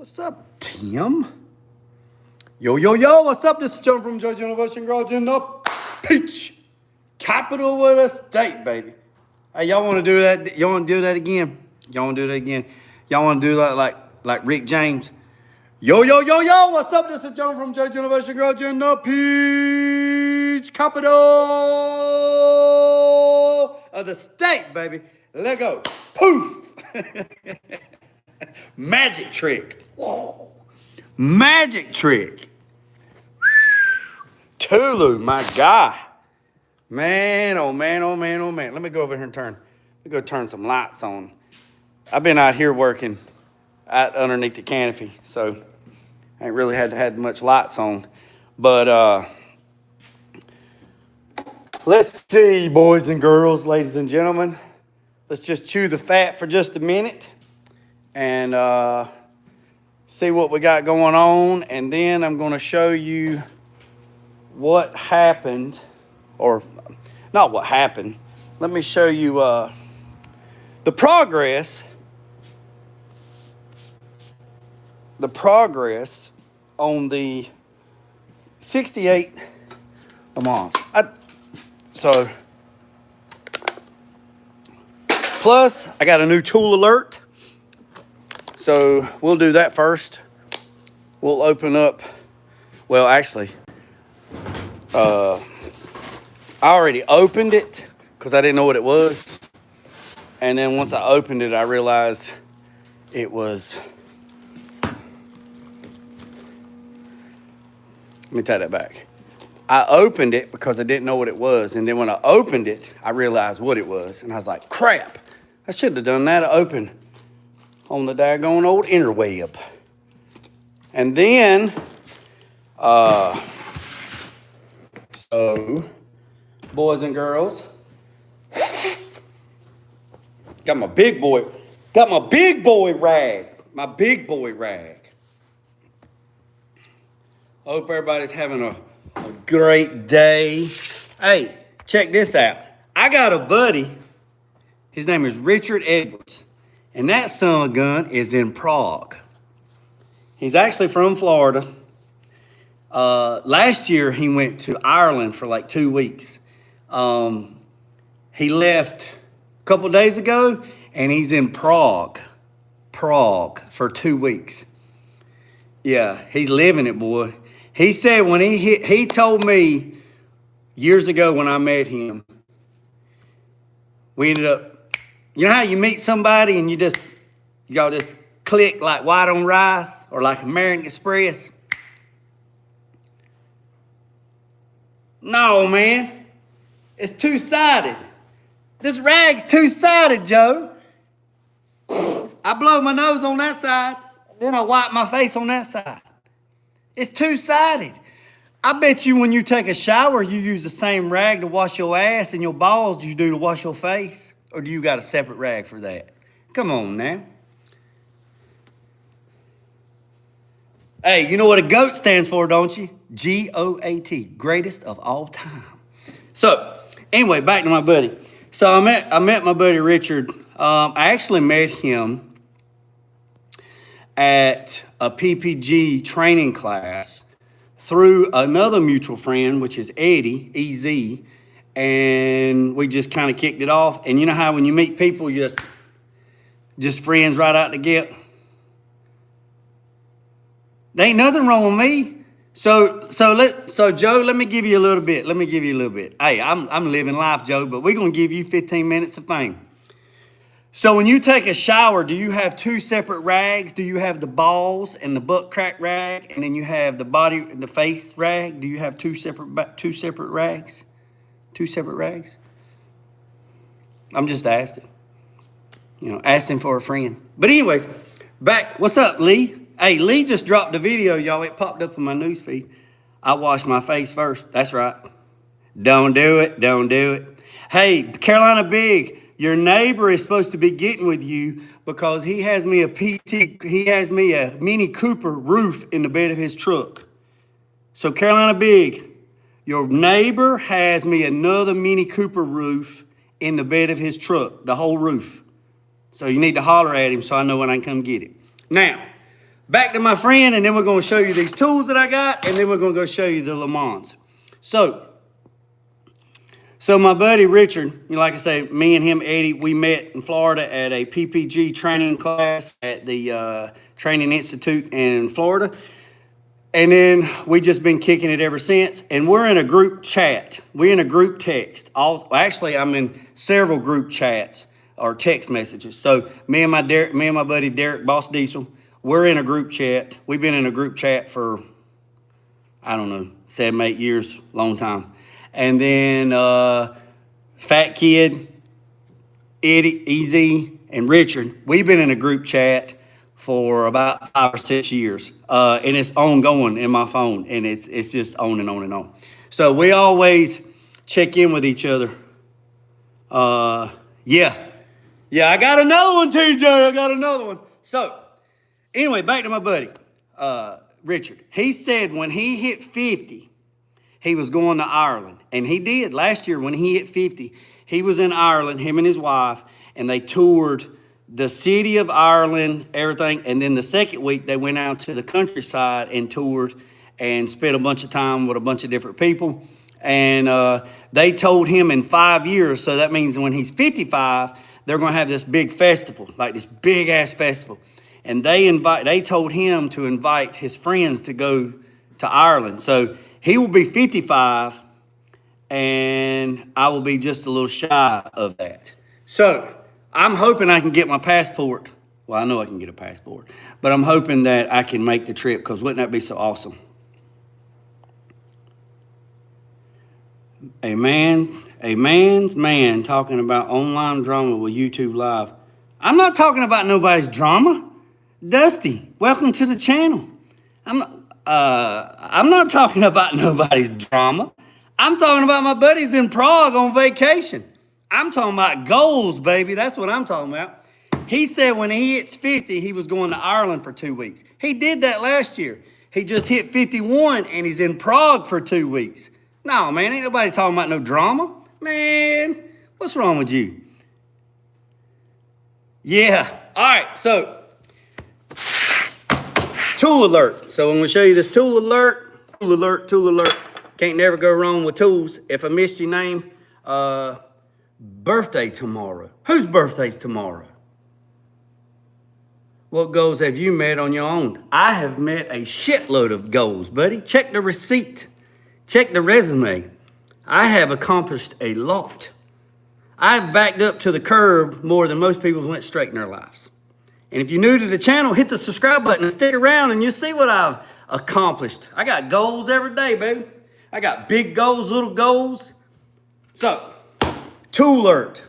What's up, Tim? Yo, yo, yo, what's up? This is John from Judge University Garage in the Peach Capital of the state, baby. Hey, y'all want to do that? Y'all want to do that again? Y'all want to do that again? Y'all want to do that like Rick James? Yo, yo, yo, yo, what's up? This is John from Judge University Garage in the Peach Capital of the state, baby. Let go. Poof. Magic trick. Whoa. Magic trick. Tulu, my guy. Man, oh man, oh man, oh man. Let me go over here and turn. Let me go turn some lights on. I've been out here working out underneath the canopy, so I ain't really had much lights on. But let's see, boys and girls, ladies and gentlemen. Let's just chew the fat for just a minute and see what we got going on, and then I'm going to show you what happened, or not what happened. Let me show you the progress on the 68 Lemans. So plus I got a new tool alert. So we'll do that first. We'll open up, well, actually, I already opened it because I didn't know what it was. And then once I opened it, I realized it was, let me take that back. I opened it because I didn't know what it was. And then when I opened it, I realized what it was. And I was like, crap, I should have done that open on the daggone old interweb. And then, so, boys and girls, got my big boy rag. My big boy rag. I hope everybody's having a great day. Hey, check this out. I got a buddy. His name is Richard Edwards. And that son of a gun is in Prague. He's actually from Florida. Last year, he went to Ireland for like 2 weeks. He left a couple days ago, and he's in Prague for 2 weeks. Yeah, he's living it, boy. He said when he told me years ago when I met him, we ended up, you know how you meet somebody and y'all just click like white on rice or like American Express? No, man. It's two-sided. This rag's two-sided, Joe. I blow my nose on that side, then I wipe my face on that side. It's two-sided. I bet you when you take a shower, you use the same rag to wash your ass and your balls you do to wash your face. Or do you got a separate rag for that? Come on now. Hey, you know what a GOAT stands for, don't you? G-O-A-T, greatest of all time. So, anyway, back to my buddy. So I met my buddy Richard. I actually met him at a PPG training class through another mutual friend, which is Eddie, E-Z. And we just kind of kicked it off. And you know how when you meet people, you just friends right out the gate? There ain't nothing wrong with me. So Joe, let me give you a little bit. Hey, I'm living life, Joe, but we're going to give you 15 minutes of fame. So when you take a shower, do you have two separate rags? Do you have the balls and the butt crack rag, and then you have the body and the face rag? Do you have two separate rags? Two separate rags? I'm just asking. Asking for a friend. But anyways, back. What's up, Lee? Hey, Lee just dropped a video, y'all. It popped up in my news feed. I washed my face first. That's right. Don't do it. Hey, Carolina Big, your neighbor is supposed to be getting with you because he has me a Mini Cooper roof in the bed of his truck. So Carolina Big, your neighbor has me another Mini Cooper roof in the bed of his truck, the whole roof. So you need to holler at him so I know when I can come get it. Now, back to my friend, and then we're going to show you these tools that I got, and then we're going to go show you the Lemans. So my buddy Richard, like I say, me and him, Eddie, we met in Florida at a PPG training class at the Training Institute in Florida. And then we just been kicking it ever since. And we're in a group chat. We're in a group text. Actually, I'm in several group chats or text messages. So me and my buddy Derek, Boss Diesel, we're in a group chat. We've been in a group chat for, I don't know, 7, 8 years, long time. And then Fat Kid, Eddie, Easy, and Richard, we've been in a group chat for about 5 or 6 years. And it's ongoing in my phone, and it's just on and on and on. So we always check in with each other. Yeah, I got another one too, Joe. I got another one. So anyway, back to my buddy, Richard. He said when he hit 50, he was going to Ireland. And he did. Last year when he hit 50, he was in Ireland, him and his wife, and they toured the city of Ireland, everything. And then the second week, they went out to the countryside and toured and spent a bunch of time with a bunch of different people. And they told him in 5 years, so that means when he's 55, they're going to have this big festival, like this big-ass festival. And they told him to invite his friends to go to Ireland. So he will be 55, and I will be just a little shy of that. So I'm hoping I can get my passport. Well, I know I can get a passport, but I'm hoping that I can make the trip, because wouldn't that be so awesome? A man's man talking about online drama with YouTube Live. I'm not talking about nobody's drama. Dusty, welcome to the channel. I'm not talking about nobody's drama. I'm talking about my buddies in Prague on vacation. I'm talking about goals, baby. That's what I'm talking about. He said when he hits 50, he was going to Ireland for 2 weeks. He did that last year. He just hit 51, and he's in Prague for 2 weeks. No, man, ain't nobody talking about no drama. Man, what's wrong with you? Yeah, all right, so tool alert. So I'm going to show you this tool alert. Can't never go wrong with tools. If I missed your name, birthday tomorrow. Whose birthday's tomorrow? What goals have you met on your own? I have met a shitload of goals, buddy. Check the receipt. Check the resume. I have accomplished a lot. I've backed up to the curb more than most people went straight in their lives. And if you're new to the channel, hit the subscribe button and stick around, and you'll see what I've accomplished. I got goals every day, baby. I got big goals, little goals. So, tool alert.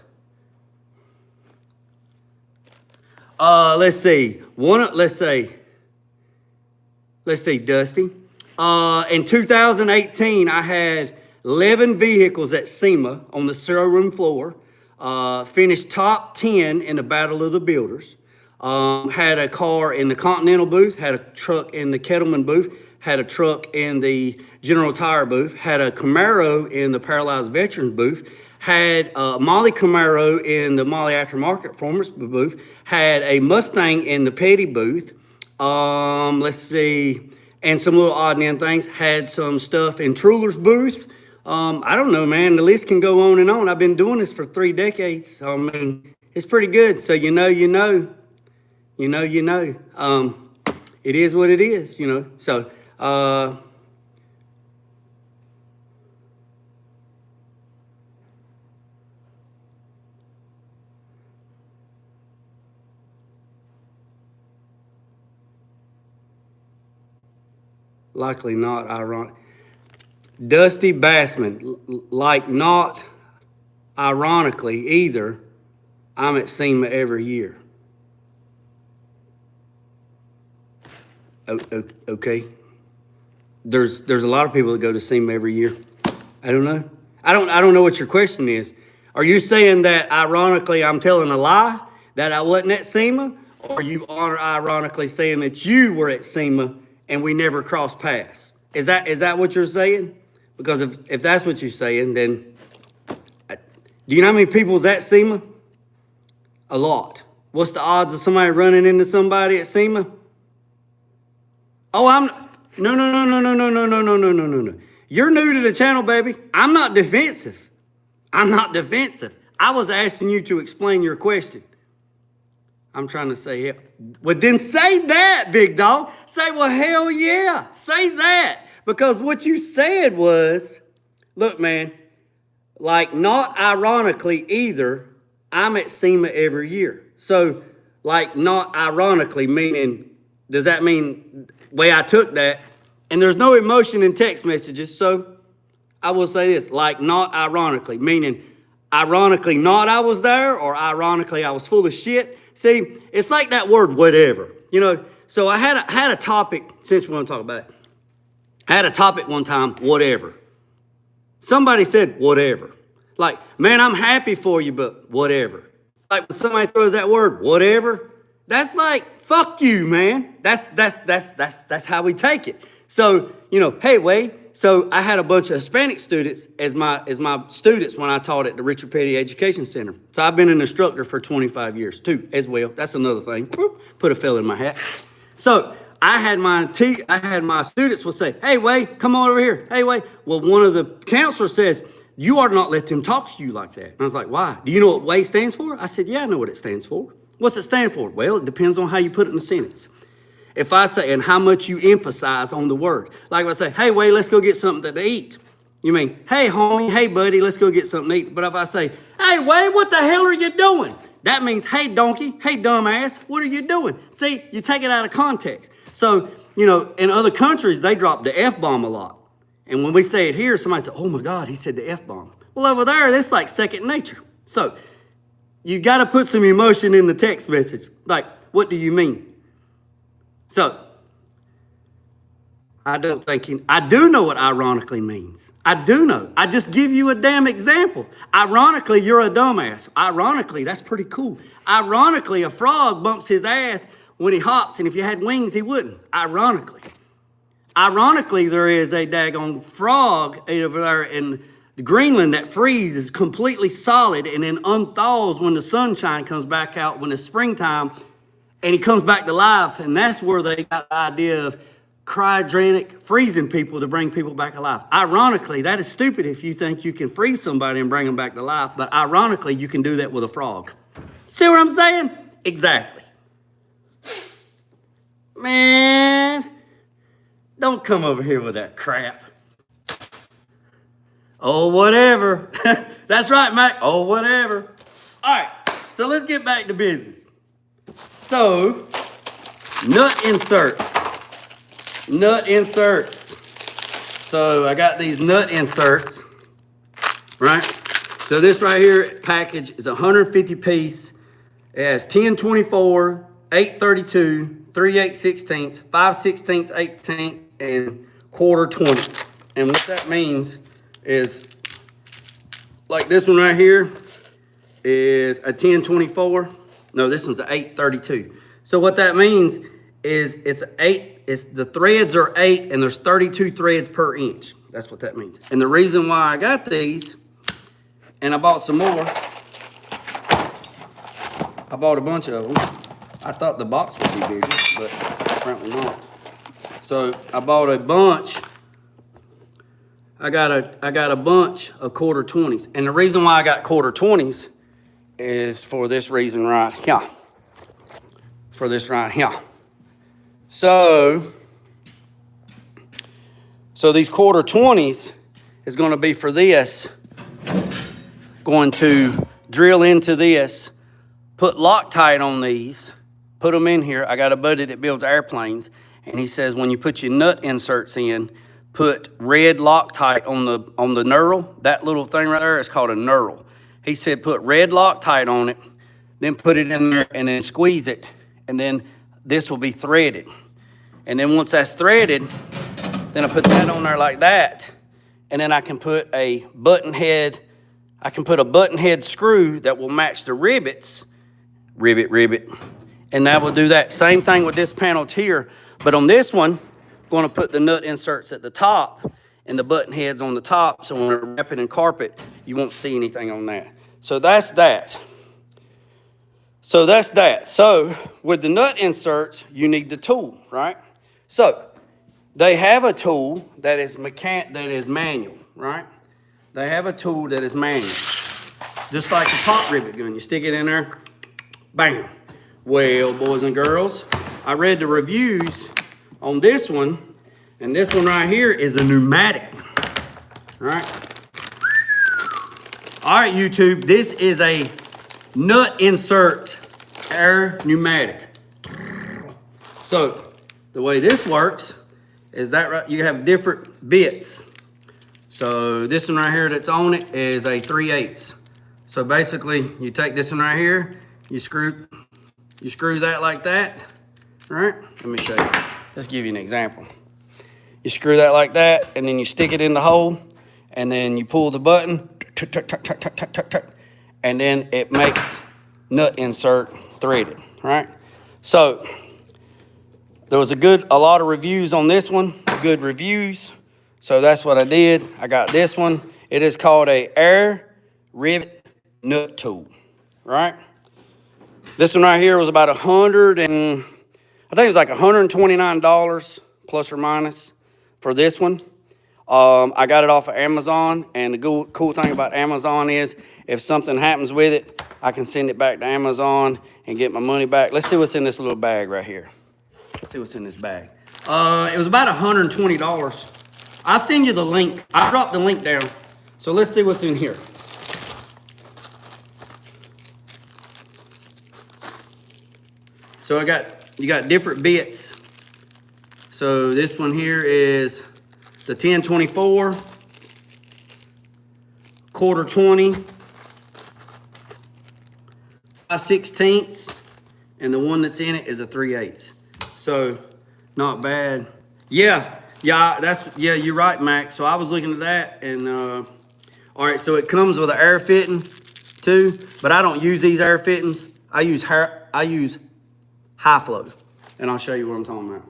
Let's see, Dusty. In 2018, I had 11 vehicles at SEMA on the showroom floor. Finished top 10 in the Battle of the Builders. Had a car in the Continental booth, had a truck in the Kettleman booth, had a truck in the General Tire booth, had a Camaro in the Paralyzed Veterans booth, had a Molly Camaro in the Molly Aftermarket Performance booth, had a Mustang in the Petty booth, and some little odd and end things, had some stuff in Truler's booth. I don't know, man, the list can go on and on. I've been doing this for 3 decades. I mean, it's pretty good. So you know. It is what it is, you know. So, likely not ironic. Dusty Bassman, like not ironically either, I'm at SEMA every year. Okay. There's a lot of people that go to SEMA every year. I don't know. I don't know what your question is. Are you saying that ironically I'm telling a lie that I wasn't at SEMA? Or are you ironically saying that you were at SEMA and we never crossed paths? Is that what you're saying? Because if that's what you're saying, then do you know how many people's at SEMA? A lot. What's the odds of somebody running into somebody at SEMA? Oh, no. You're new to the channel, baby. I'm not defensive. I'm not defensive. I was asking you to explain your question. I'm trying to say, yeah. Well, then say that, big dog. Say, well, hell yeah. Say that. Because what you said was, look, man, like not ironically either, I'm at SEMA every year. So, like not ironically, meaning, does that mean, way I took that, and there's no emotion in text messages, so I will say this, like not ironically, meaning ironically not I was there, or ironically I was full of shit. See, it's like that word whatever, you know. So I had a topic, since we're gonna talk about it, I had a topic one time, whatever. Somebody said whatever. Like, man, I'm happy for you, but whatever. Like when somebody throws that word, whatever, that's like, fuck you, man. That's how we take it. So, you know, hey, Wade. So I had a bunch of Hispanic students as my students when I taught at the Richard Petty Education Center. So I've been an instructor for 25 years too, as well. That's another thing. Put a fella in my hat. So I had my students will say, hey, Wade, come on over here. Hey, Wade. Well, one of the counselors says, you ought to not let them talk to you like that. And I was like, why? Do you know what WAY stands for? I said, yeah, I know what it stands for. What's it stand for? Well, it depends on how you put it in a sentence. If I say, and how much you emphasize on the word. Like if I say, hey, Wade, let's go get something to eat. You mean, hey, homie, hey, buddy, let's go get something to eat. But if I say, hey, Wade, what the hell are you doing? That means, hey, donkey, hey, dumbass, what are you doing? See, you take it out of context. So, you know, in other countries, they drop the F-bomb a lot. And when we say it here, somebody says, oh my God, he said the F-bomb. Well, over there, that's like second nature. So you got to put some emotion in the text message. Like, what do you mean? So I do know what ironically means. I do know. I just give you a damn example. Ironically, you're a dumbass. Ironically, that's pretty cool. Ironically, a frog bumps his ass when he hops, and if you had wings, he wouldn't. Ironically. Ironically, there is a daggone frog over there in Greenland that freezes completely solid and then unthaws when the sunshine comes back out when it's springtime, and he comes back to life. And that's where they got the idea of cryogenic freezing people to bring people back alive. Ironically, that is stupid if you think you can freeze somebody and bring them back to life, but ironically, you can do that with a frog. See what I'm saying? Exactly. Man, don't come over here with that crap. Oh, whatever. That's right, Mac. Oh, whatever. All right, so let's get back to business. So, nut inserts. Nut inserts. So, I got these nut inserts, right? So, this right here package is 150 piece. It has 1024, 832, 3/8/16, 5/16, 18, and quarter 20. And what that means is, like this one right here is a 1024. No, this one's an 832. So what that means is the threads are 8 and there's 32 threads per inch. That's what that means. And the reason why I got these, and I bought some more, I bought a bunch of them. I thought the box would be bigger, but apparently not. So I bought a bunch. I got a bunch of quarter 20s. And the reason why I got quarter 20s is for this reason right here. For this right here. So these quarter 20s is going to be for this. Going to drill into this, put Loctite on these, put them in here. I got a buddy that builds airplanes, and he says when you put your nut inserts in, put red Loctite on the knurl. That little thing right there is called a knurl. He said put red Loctite on it, then put it in there and then squeeze it, and then this will be threaded. And then once that's threaded, then I put that on there like that, and then I can put a button head screw that will match the rivets, rivet, and that will do that. Same thing with this panel here, but on this one, I'm going to put the nut inserts at the top and the button heads on the top, so when we're wrapping in carpet, you won't see anything on that. So that's that. So with the nut inserts, you need the tool, right? So They have a tool that is manual, right? They have a tool that is manual. Just like the pop rivet gun. You stick it in there, bam. Well, boys and girls, I read the reviews on this one, and this one right here is a pneumatic one, right? All right, YouTube, this is a nut insert air pneumatic. So the way this works is that right, you have different bits. So this one right here that's on it is a 3/8. So basically you take this one right here, you screw that like that, right? Let me show you. Let's give you an example. You screw that like that, and then you stick it in the hole, and then you pull the button, and then it makes nut insert threaded, right? So there was a lot of reviews on this one, good reviews. So that's what I did. I got this one. It is called a air rivet nut tool, right? This one right here was about $129 plus or minus for this one. I got it off of Amazon, and the cool thing about Amazon is if something happens with it, I can send it back to Amazon and get my money back. Let's see what's in this little bag right here. Let's see what's in this bag. It was about $120. I'll send you the link. I dropped the link down. So let's see what's in here. So you got different bits. So this one here is the 1024, quarter 20, 5/16, and the one that's in it is a 3/8. So not bad. Yeah, you're right, Mac. So I was looking at that, and all right, so it comes with an air fitting too, but I don't use these air fittings. I use high flow, and I'll show you what I'm talking about.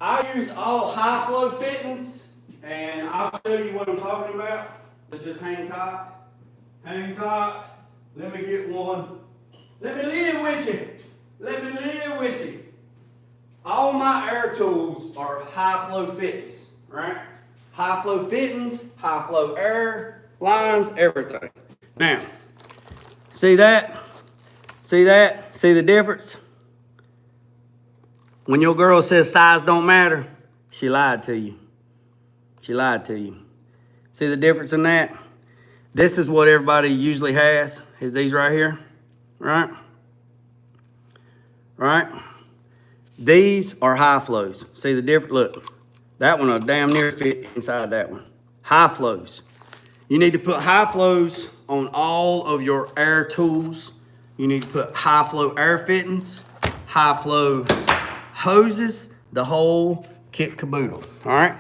I use all high flow fittings, and I'll show you what I'm talking about. So just hang tight. Hang tight. Let me get one. Let me live with you. Let me live with you. All my air tools are high flow fittings, right? High flow fittings, high flow air lines, everything. Now, see that? See that? See the difference? When your girl says size don't matter, she lied to you. She lied to you. See the difference in that? This is what everybody usually has, is these right here, right? Right? These are high flows. See the difference? Look, that one will damn near fit inside that one. High flows. You need to put high flows on all of your air tools. You need to put high flow air fittings, high flow hoses, the whole kit caboodle, all right?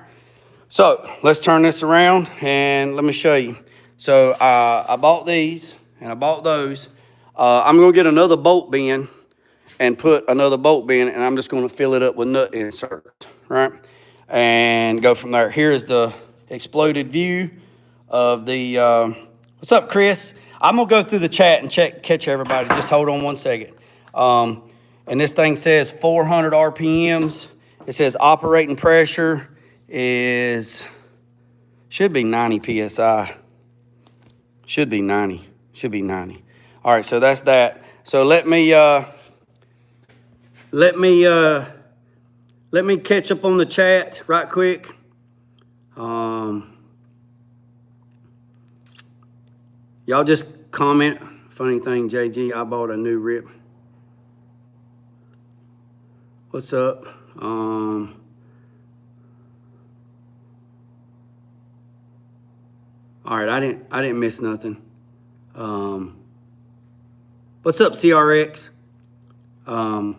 So let's turn this around and let me show you. So I bought these and I bought those. I'm gonna get another bolt bin and put another bolt bin, and I'm just gonna fill it up with nut insert, right? And go from there. Here's the exploded view of the, what's up, Chris? I'm gonna go through the chat and catch everybody. Just hold on one second. And this thing says 400 RPMs. It says operating pressure should be 90 PSI. Should be 90. All right, so that's that. So let me catch up on the chat right quick. Y'all just comment. Funny thing, JG, I bought a new rip. What's up? All right, I didn't miss nothing. What's up, CRX? All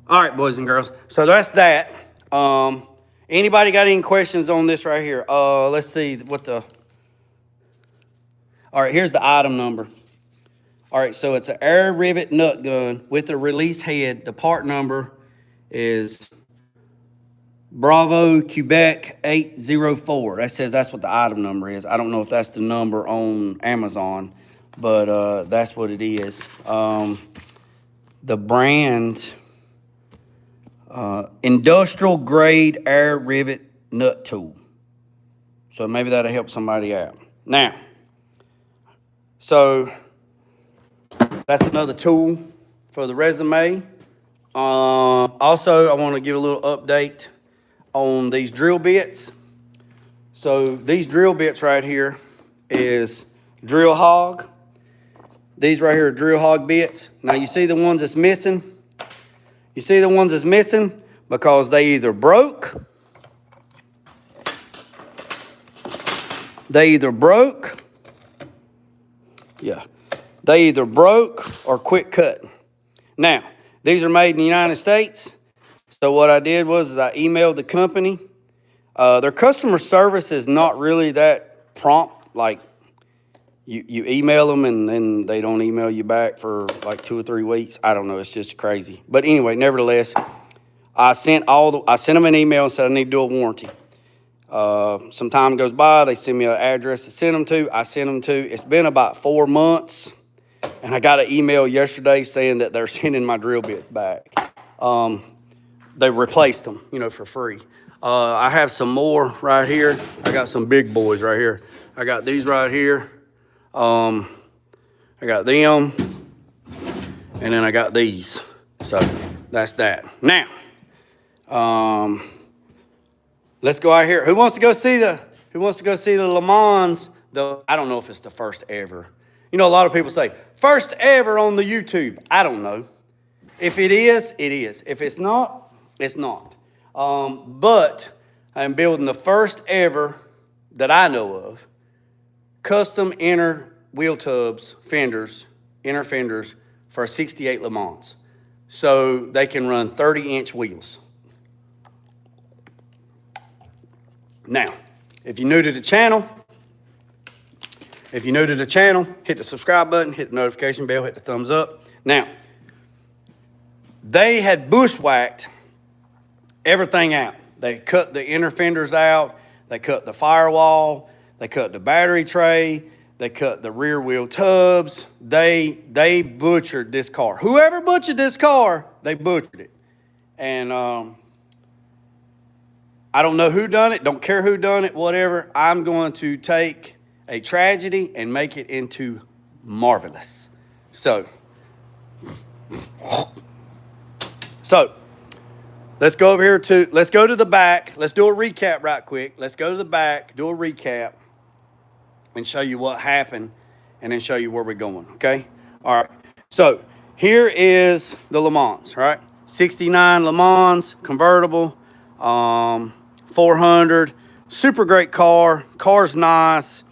right, boys and girls. So that's that. Anybody got any questions on this right here? Let's see what all right, here's the item number. All right, so it's an air rivet nut gun with a release head. The part number is Bravo Quebec 804. That says that's what the item number is. I don't know if that's the number on Amazon, but that's what it is. The brand, industrial grade air rivet nut tool. So maybe that'll help somebody out. Now, so that's another tool for the resume. Also, I want to give a little update on these drill bits. So these drill bits right here is drill hog. These right here are drill hog bits. Now you see the ones that's missing? You see the ones that's missing because they either broke, they either broke or quit cutting. Now, these are made in the United States. So what I did was I emailed the company. Their customer service is not really that prompt. Like you email them and then they don't email you back for like 2 or 3 weeks. I don't know. It's just crazy. But anyway, nevertheless, I sent them an email and said I need to do a warranty. Some time goes by. They send me an address to send them to. I send them to. It's been about 4 months. And I got an email yesterday saying that they're sending my drill bits back. They replaced them, for free. I have some more right here. I got some big boys right here. I got these right here. I got them. And then I got these. So that's that. Now, let's go out here. Who wants to go see the Lemans? I don't know if it's the first ever. A lot of people say, first ever on the YouTube. I don't know. If it is, it is. If it's not, it's not. But I'm building the first ever that I know of custom inner wheel tubs, inner fenders for a 68 Lemans. So they can run 30-inch wheels. Now, if you're new to the channel, hit the subscribe button, hit the notification bell, hit the thumbs up. Now, they had bushwhacked everything out. They cut the inner fenders out. They cut the firewall. They cut the battery tray. They cut the rear wheel tubs. They butchered this car. Whoever butchered this car, they butchered it. And I don't know who done it. Don't care who done it, whatever. I'm going to take a tragedy and make it into marvelous. So let's go over here let's go to the back. Let's do a recap right quick. Let's go to the back, do a recap, and show you what happened, and then show you where we're going, okay? All right, so here is the Lemans, right? 69 Lemans, convertible, 400, super great car. Car's nice.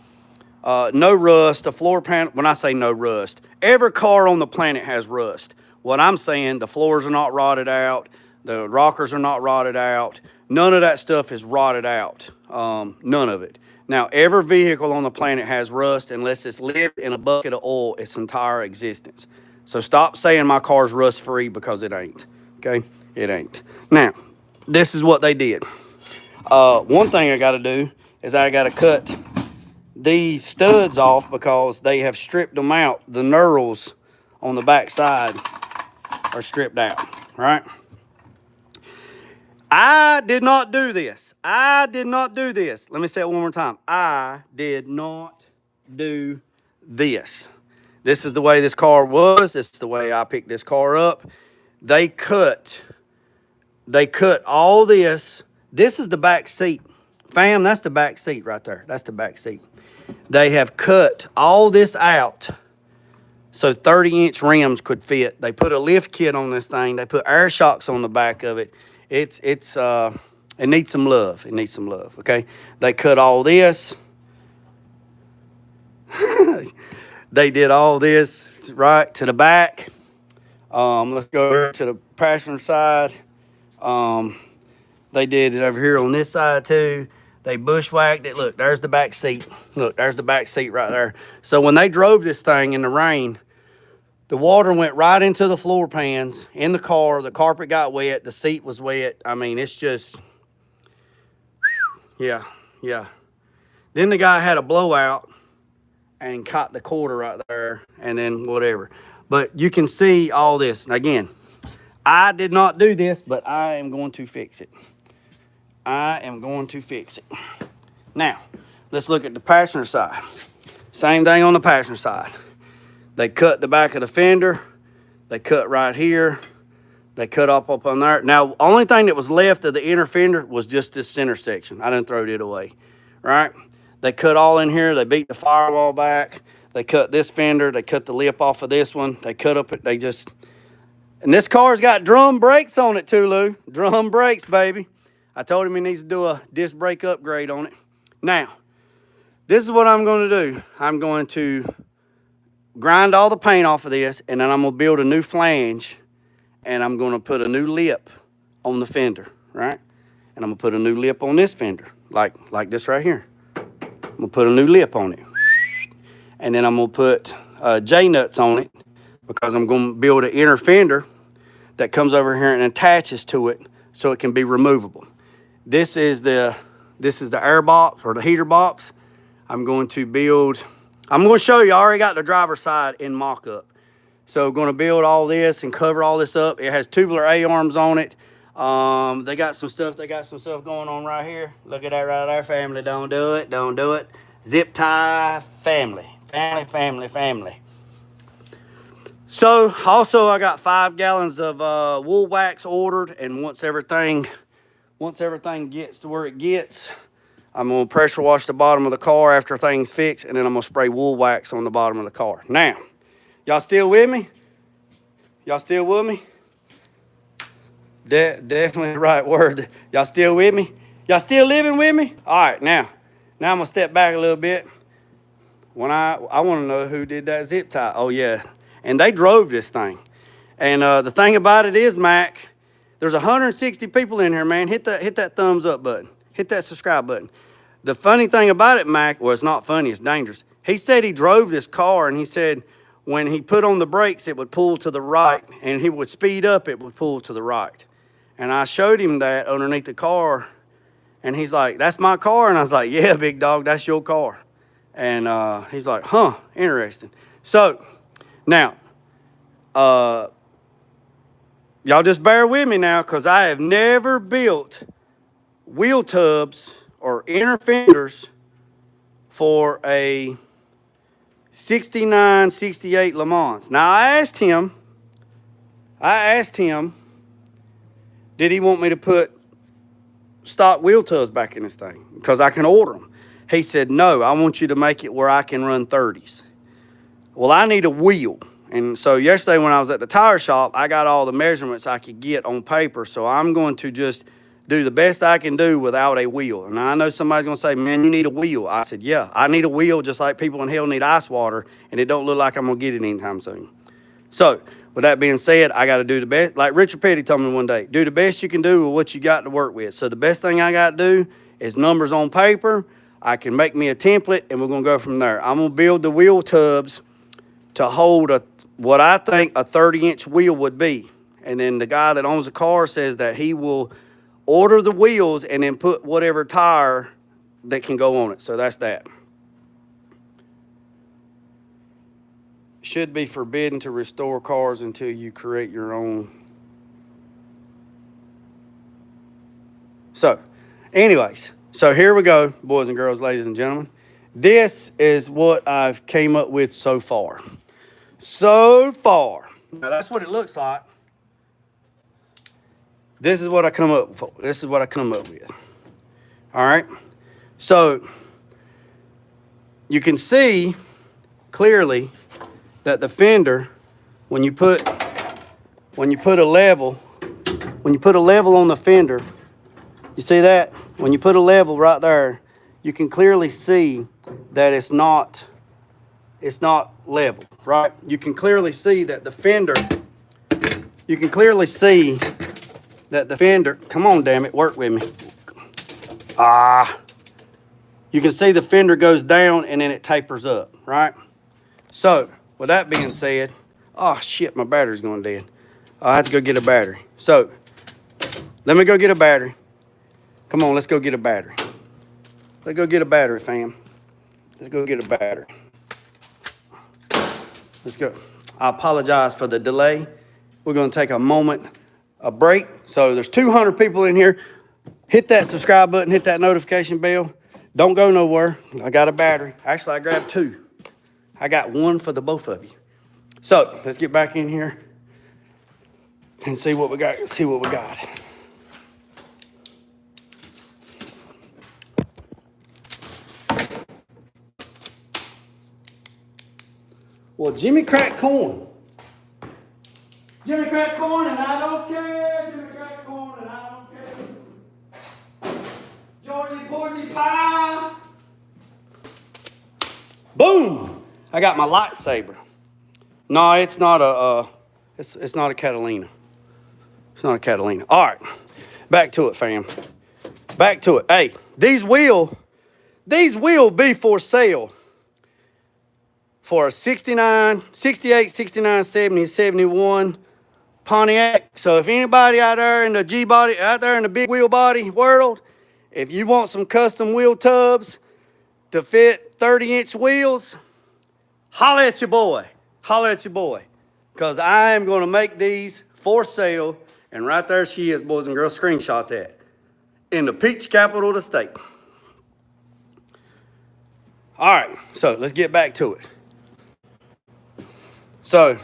No rust. The floor panel, when I say no rust, every car on the planet has rust. What I'm saying, the floors are not rotted out. The rockers are not rotted out. None of that stuff is rotted out. None of it. Now, every vehicle on the planet has rust unless it's lived in a bucket of oil its entire existence. So stop saying my car's rust-free because it ain't. Okay? It ain't. Now, this is what they did. One thing I got to do is I got to cut these studs off because they have stripped them out. The knurls on the back side are stripped out, right? I did not do this. Let me say it one more time. I did not do this. This is the way this car was. This is the way I picked this car up. They cut all this. This is the back seat. Fam, that's the back seat right there. That's the back seat. They have cut all this out so 30-inch rims could fit. They put a lift kit on this thing. They put air shocks on the back of it. It needs some love. It needs some love, okay? They cut all this. They did all this right to the back. Let's go over to the passenger side. They did it over here on this side too. They bushwhacked it. Look, there's the back seat. Look, there's the back seat right there. So when they drove this thing in the rain, the water went right into the floor pans in the car. The carpet got wet. The seat was wet. I mean, it's just, yeah. Then the guy had a blowout and caught the quarter right there and then whatever. But you can see all this. Again, I did not do this, but I am going to fix it. I am going to fix it. Now, let's look at the passenger side. Same thing on the passenger side. They cut the back of the fender. They cut right here. They cut up on there. Now, only thing that was left of the inner fender was just this center section. I didn't throw it away, right? They cut all in here. They beat the firewall back. They cut this fender. They cut the lip off of this one. They cut up it. They just, and this car's got drum brakes on it too, Lou. Drum brakes, baby. I told him he needs to do a disc brake upgrade on it. Now, this is what I'm going to do. I'm going to grind all the paint off of this, and then I'm going to build a new flange, and I'm going to put a new lip on the fender, right? And I'm going to put a new lip on this fender, like this right here. I'm going to put a new lip on it. And then I'm going to put J-nuts on it, because I'm going to build an inner fender that comes over here and attaches to it so it can be removable. This is the air box or the heater box. I'm going to show you, I already got the driver's side in mock-up. So going to build all this and cover all this up. It has tubular A-arms on it. They got some stuff going on right here. Look at that right there, family. Don't do it, don't do it. Zip tie, family. Family. So also I got 5 gallons of wool wax ordered, and once everything gets to where it gets, I'm gonna pressure wash the bottom of the car after things fixed, and then I'm gonna spray wool wax on the bottom of the car. Now, y'all still with me? Y'all still with me? Definitely the right word. Y'all still with me? Y'all still living with me? All right, now I'm gonna step back a little bit. When I want to know who did that zip tie. Oh yeah, and they drove this thing. And the thing about it is, Mac, there's 160 people in here, man. Hit that thumbs up button. Hit that subscribe button. The funny thing about it, Mac, well, it's not funny, it's dangerous. He said he drove this car, and he said when he put on the brakes, it would pull to the right, and he would speed up, it would pull to the right. And I showed him that underneath the car, and he's like, that's my car? And I was like, yeah, big dog, that's your car. And he's like, huh, interesting. So now, y'all just bear with me now, because I have never built wheel tubs or inner fenders for a 69, 68 Lemans. Now, I asked him, did he want me to put stock wheel tubs back in this thing? Because I can order them. He said, no, I want you to make it where I can run 30s. Well, I need a wheel. And so yesterday when I was at the tire shop, I got all the measurements I could get on paper. So I'm going to just do the best I can do without a wheel. And I know somebody's going to say, man, you need a wheel. I said, yeah, I need a wheel just like people in hell need ice water. And it don't look like I'm going to get it anytime soon. So with that being said, I got to do the best. Like Richard Petty told me one day, do the best you can do with what you got to work with. So the best thing I got to do is numbers on paper. I can make me a template, and we're going to go from there. I'm going to build the wheel tubs to hold what I think a 30-inch wheel would be. And then the guy that owns the car says that he will order the wheels and then put whatever tire that can go on it. So that's that. Should be forbidden to restore cars until you create your own. So, anyways. So here we go, boys and girls, ladies and gentlemen. This is what I've came up with so far. Now that's what it looks like. This is what I come up with. This is what I come up with. All right. So you can see clearly that the fender, when you put a level on the fender, you see that? When you put a level right there, you can clearly see that it's not level, right? You can clearly see that the fender, come on, damn it, work with me. You can see the fender goes down and then it tapers up, right? So, with that being said, oh shit, my battery's going dead. I have to go get a battery. So, let me go get a battery. Come on, let's go get a battery. Let's go get a battery, fam. Let's go get a battery. Let's go. I apologize for the delay. We're gonna take a break. So there's 200 people in here. Hit that subscribe button, hit that notification bell. Don't go nowhere. I got a battery. Actually, I grabbed 2. I got 1 for the both of you. So let's get back in here and see what we got. Well, Jimmy cracked corn. Jimmy cracked corn and I don't care. Jimmy cracked corn and I don't care. Georgie Porgy pie. Boom! I got my lightsaber. No, it's not a it's not a Catalina. It's not a Catalina. All right, back to it, fam. Back to it. Hey, these will be for sale for a 69, 68, 69, 70, 71 Pontiac. So if anybody out there in the G-body, out there in the big wheel body world, if you want some custom wheel tubs to fit 30-inch wheels, holler at your boy. Holler at your boy. Because I am going to make these for sale. And right there she is, boys and girls. Screenshot that. In the peach capital of the state. All right, so let's get back to it. So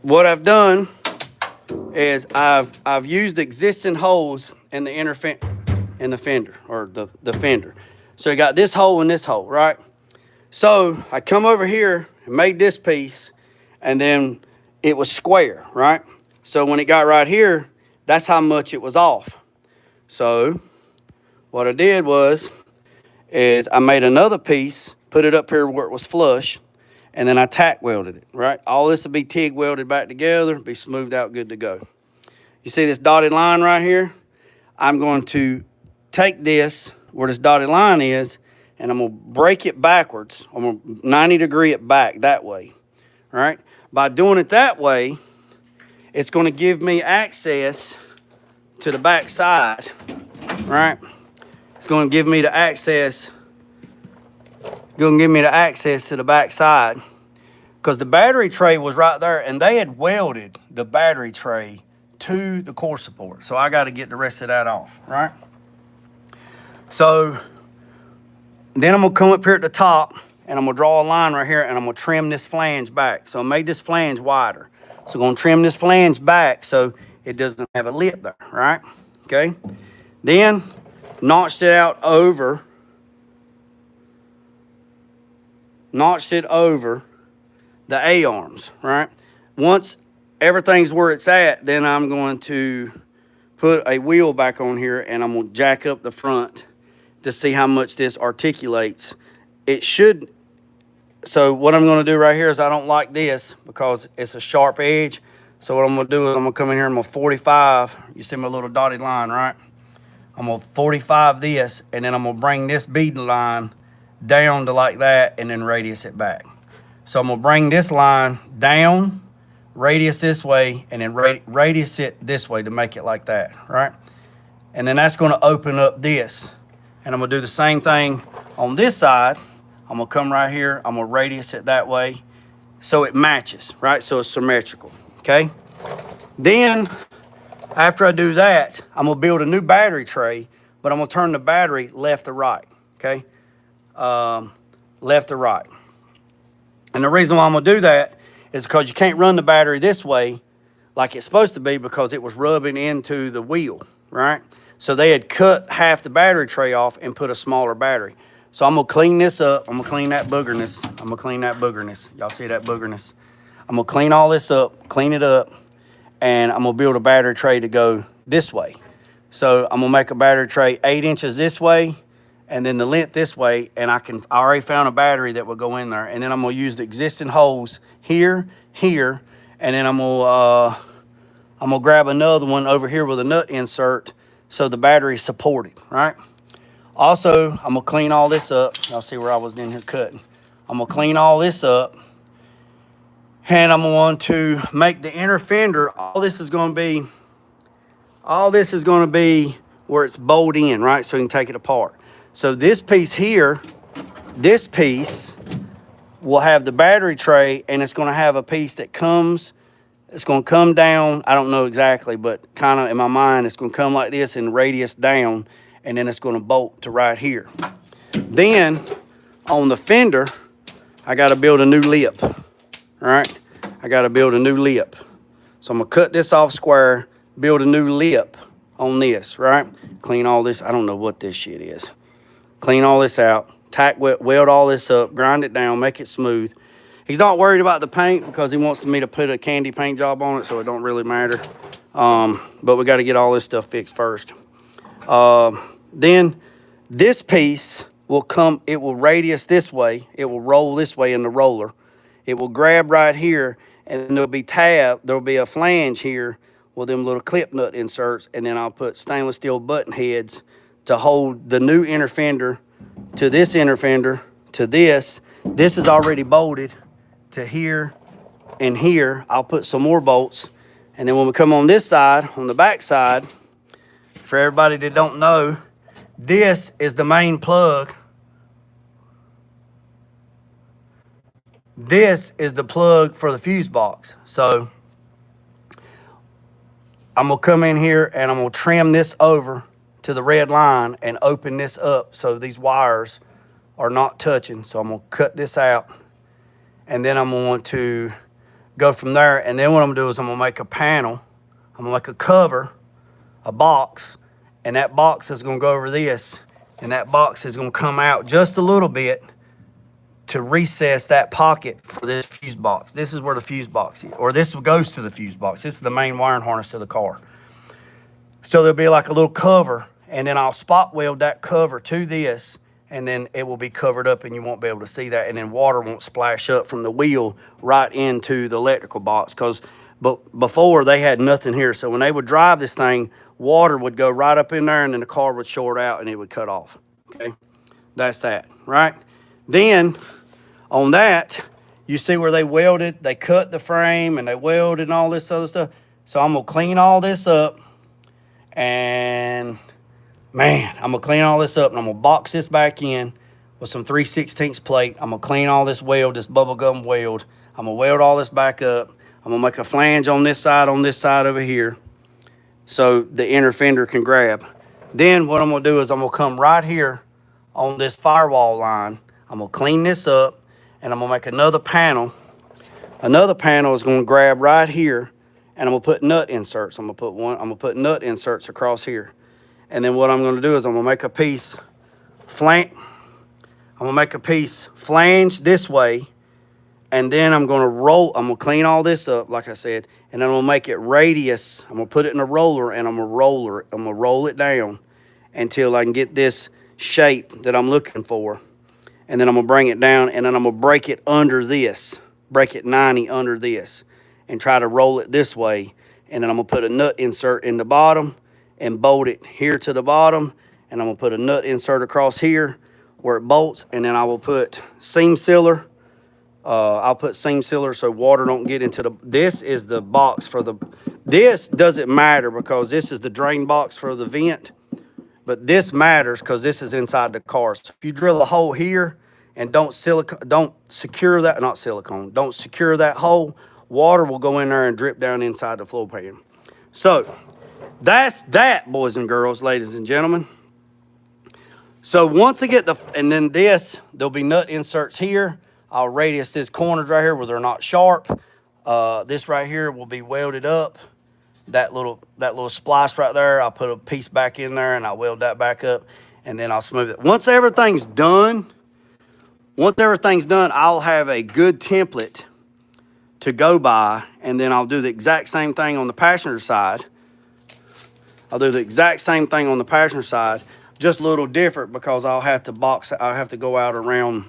what I've done is I've used existing holes in the fender or the fender. So you got this hole and this hole, right? So I come over here and made this piece, and then it was square, right? So when it got right here, that's how much it was off. So what I did is I made another piece, put it up here where it was flush, and then I tack welded it, right? All this will be TIG welded back together, be smoothed out, good to go. You see this dotted line right here? I'm going to take this, where this dotted line is, and I'm gonna break it backwards. I'm gonna 90-degree it back that way, all right? By doing it that way, it's gonna give me access to the back side, right? It's gonna give me the access, to the back side, because the battery tray was right there, and they had welded the battery tray to the core support. So I gotta get the rest of that off, right? So then I'm gonna come up here at the top and I'm gonna draw a line right here and I'm gonna trim this flange back. So I made this flange wider. So I'm gonna trim this flange back so it doesn't have a lip there, right? Okay. Then notched it over the A-arms, right? Once everything's where it's at, then I'm going to put a wheel back on here and I'm gonna jack up the front to see how much this articulates. It should, so what I'm gonna do right here is I don't like this because it's a sharp edge. So what I'm gonna do is I'm gonna come in here and I'm gonna 45, you see my little dotted line, right? I'm gonna 45 this, and then I'm gonna bring this bead line down to like that and then radius it back. So I'm gonna bring this line down, radius this way, and then radius it this way to make it like that, right? And then that's gonna open up this. And I'm gonna do the same thing on this side. I'm gonna come right here, I'm gonna radius it that way so it matches, right? So it's symmetrical, okay? Then, after I do that, I'm gonna build a new battery tray, but I'm gonna turn the battery left to right, okay? Left to right. And the reason why I'm gonna do that is because you can't run the battery this way like it's supposed to be because it was rubbing into the wheel, right? So they had cut half the battery tray off and put a smaller battery. So I'm gonna clean this up. I'm gonna clean that boogerness. Y'all see that boogerness? I'm gonna clean all this up, clean it up, and I'm gonna build a battery tray to go this way. So I'm gonna make a battery tray 8 inches this way, and then the length this way, and I already found a battery that will go in there. And then I'm gonna use the existing holes here, and then I'm gonna grab another one over here with a nut insert so the battery is supported, right? Also, I'm gonna clean all this up. Y'all see where I was in here cutting. I'm gonna clean all this up, and I'm going to make the inner fender, all this is gonna be where it's bolted in, right? So you can take it apart. So this piece here this piece will have the battery tray, and it's going to have a piece that comes, it's going to come down. I don't know exactly, but kind of in my mind, it's going to come like this and radius down, and then it's going to bolt to right here. Then on the fender, I got to build a new lip, all right? I got to build a new lip. So I'm going to cut this off square, build a new lip on this, right? Clean all this. I don't know what this shit is. Clean all this out, tack, weld all this up, grind it down, make it smooth. He's not worried about the paint because he wants me to put a candy paint job on it, so it don't really matter. But we got to get all this stuff fixed first. Then this piece will come, it will radius this way, it will roll this way in the roller. It will grab right here, and there'll be a flange here with them little clip nut inserts, and then I'll put stainless steel button heads to hold the new inner fender to this inner fender to this. This is already bolted to here and here. I'll put some more bolts, and then when we come on this side, on the back side, for everybody that don't know, this is the main plug. This is the plug for the fuse box. So I'm gonna come in here and I'm gonna trim this over to the red line and open this up so these wires are not touching. So I'm gonna cut this out, and then I'm going to go from there. And then what I'm gonna do is I'm gonna make a panel. I'm gonna make a cover, a box, and that box is gonna go over this, and that box is gonna come out just a little bit to recess that pocket for this fuse box. This is where the fuse box is, or this goes to the fuse box. This is the main wiring harness to the car. So there'll be like a little cover, and then I'll spot weld that cover to this, and then it will be covered up and you won't be able to see that, and then water won't splash up from the wheel right into the electrical box, but before they had nothing here. So when they would drive this thing, water would go right up in there, and then the car would short out and it would cut off. Okay, that's that, right? Then on that, you see where they welded, they cut the frame and they welded and all this other stuff. So I'm gonna clean all this up, and man, I'm gonna clean all this up, and I'm gonna box this back in with some 3/16 plate. I'm gonna clean all this weld, this bubble gum weld. I'm gonna weld all this back up. I'm gonna make a flange on this side over here, so the inner fender can grab. Then what I'm gonna do is I'm gonna come right here on this firewall line. I'm gonna clean this up, and I'm gonna make another panel. Another panel is gonna grab right here, and I'm gonna put nut inserts. I'm gonna put nut inserts across here. And then what I'm gonna do is I'm gonna make a piece flange this way, and then I'm gonna clean all this up, like I said, and then I'm gonna make it radius. I'm gonna put it in a roller, and I'm gonna roll it down until I can get this shape that I'm looking for. And then I'm gonna bring it down, and then I'm gonna break it under this, break it 90 under this, and try to roll it this way. And then I'm gonna put a nut insert in the bottom and bolt it here to the bottom. And I'm gonna put a nut insert across here where it bolts, and then I will put seam sealer. I'll put seam sealer so water don't get into this is the box for this doesn't matter because this is the drain box for the vent. But this matters because this is inside the car. So if you drill a hole here and don't secure that hole, water will go in there and drip down inside the flow pan. So that's that, boys and girls, ladies and gentlemen. So once I get there'll be nut inserts here. I'll radius this corners right here where they're not sharp. This right here will be welded up. That little splice right there, I'll put a piece back in there and I'll weld that back up, and then I'll smooth it. Once everything's done, I'll have a good template to go by, and then I'll do the exact same thing on the passenger side. Just a little different because I'll have to go out around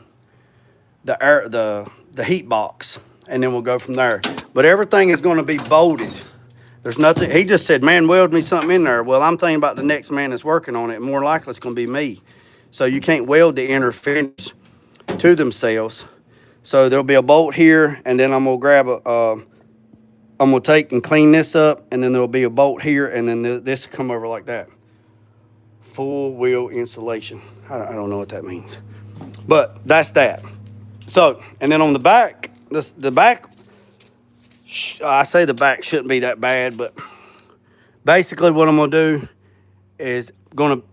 the heat box, and then we'll go from there. But everything is going to be bolted. There's nothing. He just said, man, weld me something in there. Well, I'm thinking about the next man that's working on it. More likely it's going to be me. So you can't weld the inner fenders to themselves. So there'll be a bolt here, and then I'm going to grab I'm going to take and clean this up, and then there'll be a bolt here, and then this will come over like that. Full wheel insulation. I don't know what that means. But that's that. So, and then on the back, the back, I say the back shouldn't be that bad, but basically what I'm going to do is going to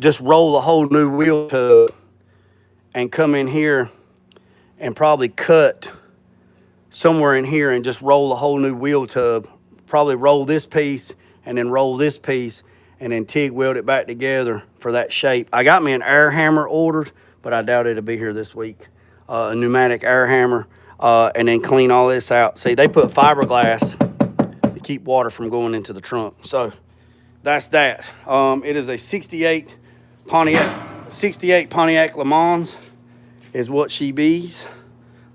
just roll a whole new wheel tub and come in here and probably cut somewhere in here and just roll a whole new wheel tub. Probably roll this piece and then roll this piece and then TIG weld it back together for that shape. I got me an air hammer ordered, but I doubt it'll be here this week. A pneumatic air hammer, and then clean all this out. See, they put fiberglass to keep water from going into the trunk. So that's that. It is a 68 Pontiac Lemans is what she bees,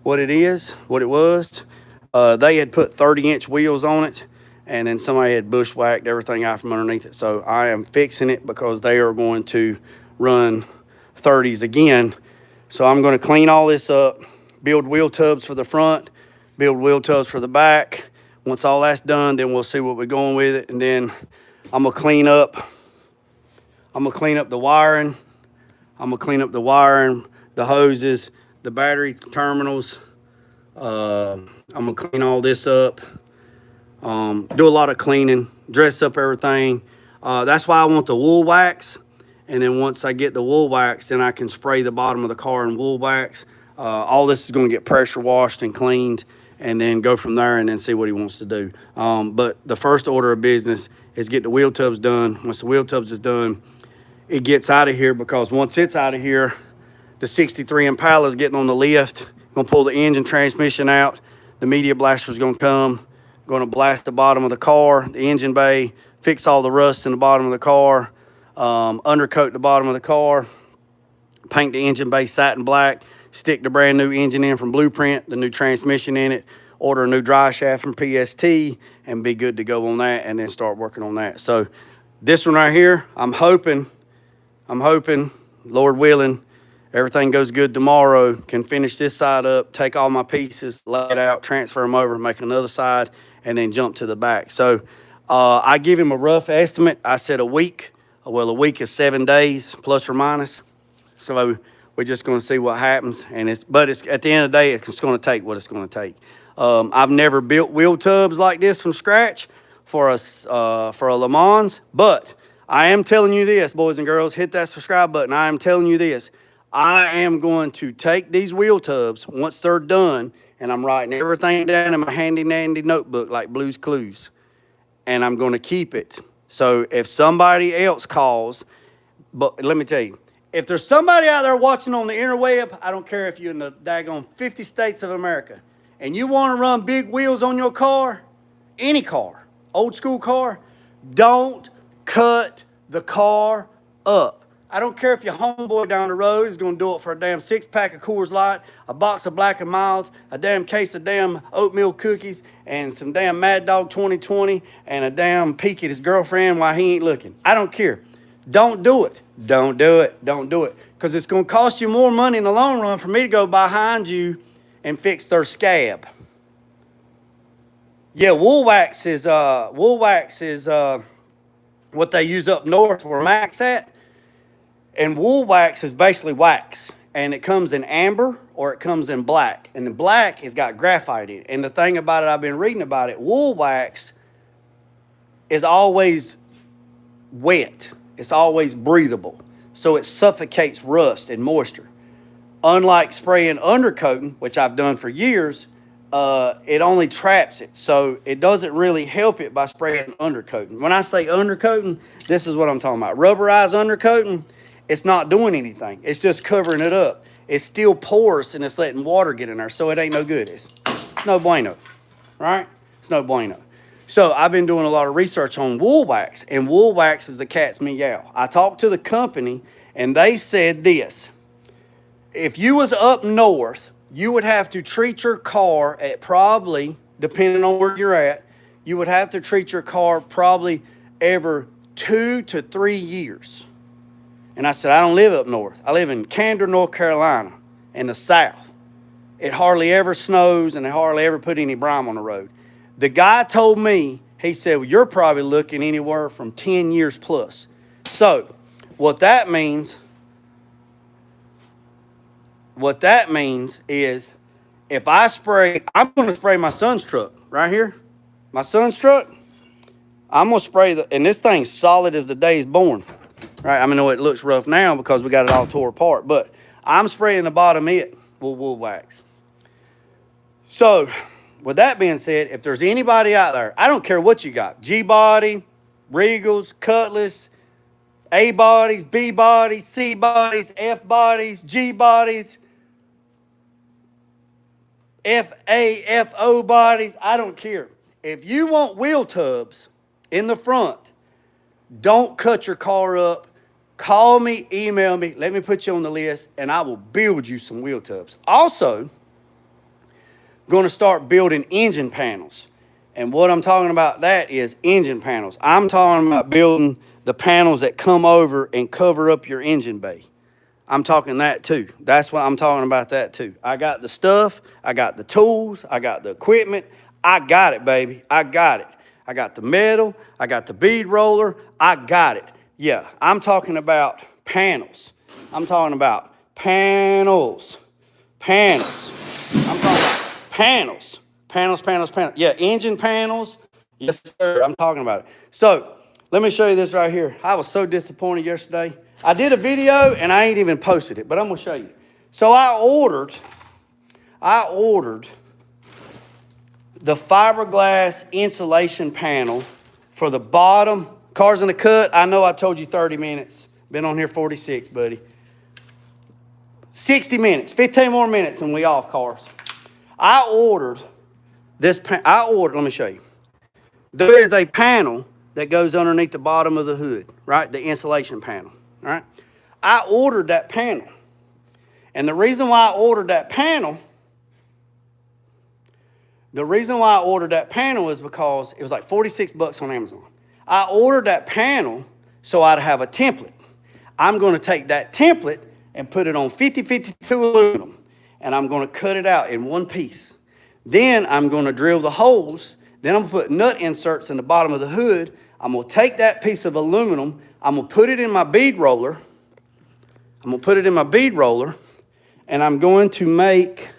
what it is, what it was. They had put 30-inch wheels on it, and then somebody had bushwhacked everything out from underneath it. So I am fixing it because they are going to run 30s again. So I'm going to clean all this up, build wheel tubs for the front, build wheel tubs for the back. Once all that's done, then we'll see what we're going with it. And then I'm going to clean up the wiring. I'm going to clean up the wiring, the hoses, the battery terminals. I'm going to clean all this up. Do a lot of cleaning, dress up everything. That's why I want the wool wax. And then once I get the wool wax, then I can spray the bottom of the car in wool wax. All this is going to get pressure washed and cleaned, and then go from there and then see what he wants to do. But the first order of business is get the wheel tubs done. Once the wheel tubs is done, it gets out of here, because once it's out of here, the 63 Impala is getting on the lift. Going to pull the engine transmission out. The media blaster is going to come. Going to blast the bottom of the car, the engine bay, fix all the rust in the bottom of the car. Undercoat the bottom of the car, paint the engine bay satin black, stick the brand new engine in from Blueprint, the new transmission in it, order a new drive shaft from PST, and be good to go on that, and then start working on that. So this one right here, I'm hoping, Lord willing, everything goes good tomorrow, can finish this side up, take all my pieces, lay it out, transfer them over, make another side, and then jump to the back. So I give him a rough estimate. I said a week. Well, a week is 7 days, plus or minus. So we're just going to see what happens. But at the end of the day, it's going to take what it's going to take. I've never built wheel tubs like this from scratch for a Le Mans, but I am telling you this, boys and girls, hit that subscribe button. I am telling you this. I am going to take these wheel tubs once they're done, and I'm writing everything down in my handy dandy notebook like Blue's Clues, and I'm going to keep it. So if somebody else calls, but let me tell you, if there's somebody out there watching on the interweb, I don't care if you're in the daggone 50 states of America, and you want to run big wheels on your car, any car, old school car, don't cut the car up. I don't care if your homeboy down the road is going to do it for a damn 6-pack of Coors Light, a box of Black & Milds, a damn case of damn oatmeal cookies, and some damn Mad Dog 2020, and a damn peek at his girlfriend while he ain't looking. I don't care. Don't do it. Don't do it. Don't do it. Because it's going to cost you more money in the long run for me to go behind you and fix their scab. Yeah, wool wax is what they use up north where Mac's at. And wool wax is basically wax, and it comes in amber or it comes in black, and the black has got graphite in it. And the thing about it, I've been reading about it, wool wax is always wet. It's always breathable, so it suffocates rust and moisture. Unlike spraying undercoating, which I've done for years, it only traps it, so it doesn't really help it by spraying undercoating. When I say undercoating, this is what I'm talking about. Rubberized undercoating, it's not doing anything. It's just covering it up. It's still porous, and it's letting water get in there, so it ain't no good. It's no bueno, right? It's no bueno. So I've been doing a lot of research on wool wax, and wool wax is the cat's meow. I talked to the company, and they said this. If you was up north, you would have to treat your car at probably, depending on where you're at, you would have to treat your car probably every 2 to 3 years. And I said, I don't live up north. I live in Candor, North Carolina, in the south. It hardly ever snows, and they hardly ever put any brine on the road. The guy told me, he said, well, you're probably looking anywhere from 10 years plus. So what that means, what that means is if I spray, I'm going to spray my son's truck right here. My son's truck, I'm going to spray and this thing's solid as the day he's born. Right? I know it looks rough now because we got it all tore apart, but I'm spraying the bottom of it with wool wax. So, with that being said, if there's anybody out there, I don't care what you got, G-body, Regals, Cutlass, A bodies, B bodies, C bodies, F bodies, G bodies, FO bodies, I don't care. If you want wheel tubs in the front, don't cut your car up. Call me, email me, let me put you on the list, and I will build you some wheel tubs. Also, going to start building engine panels. And what I'm talking about that is engine panels. I'm talking about building the panels that come over and cover up your engine bay. I'm talking that too. That's what I'm talking about, that too. I got the stuff, I got the tools, I got the equipment. I got it, baby. I got it. I got the metal, I got the bead roller, I got it. Yeah, I'm talking about panels. I'm talking about panels. Panels. I'm talking about panels. Panels. Yeah, engine panels. Yes, sir. I'm talking about it. So, let me show you this right here. I was so disappointed yesterday. I did a video and I ain't even posted it, but I'm going to show you. So, I ordered the fiberglass insulation panel for the bottom. Cars in the cut, I know I told you 30 minutes. Been on here 46, buddy. 60 minutes, 15 more minutes and we off, cars. I ordered this, let me show you. There is a panel that goes underneath the bottom of the hood, right? The insulation panel, right? I ordered that panel. And the reason why I ordered that panel is because it was like 46 bucks on Amazon. I ordered that panel so I'd have a template. I'm going to take that template and put it on 5052 aluminum, and I'm going to cut it out in one piece. Then I'm going to drill the holes. Then I'm going to put nut inserts in the bottom of the hood. I'm going to take that piece of aluminum. I'm going to put it in my bead roller. And I'm going to make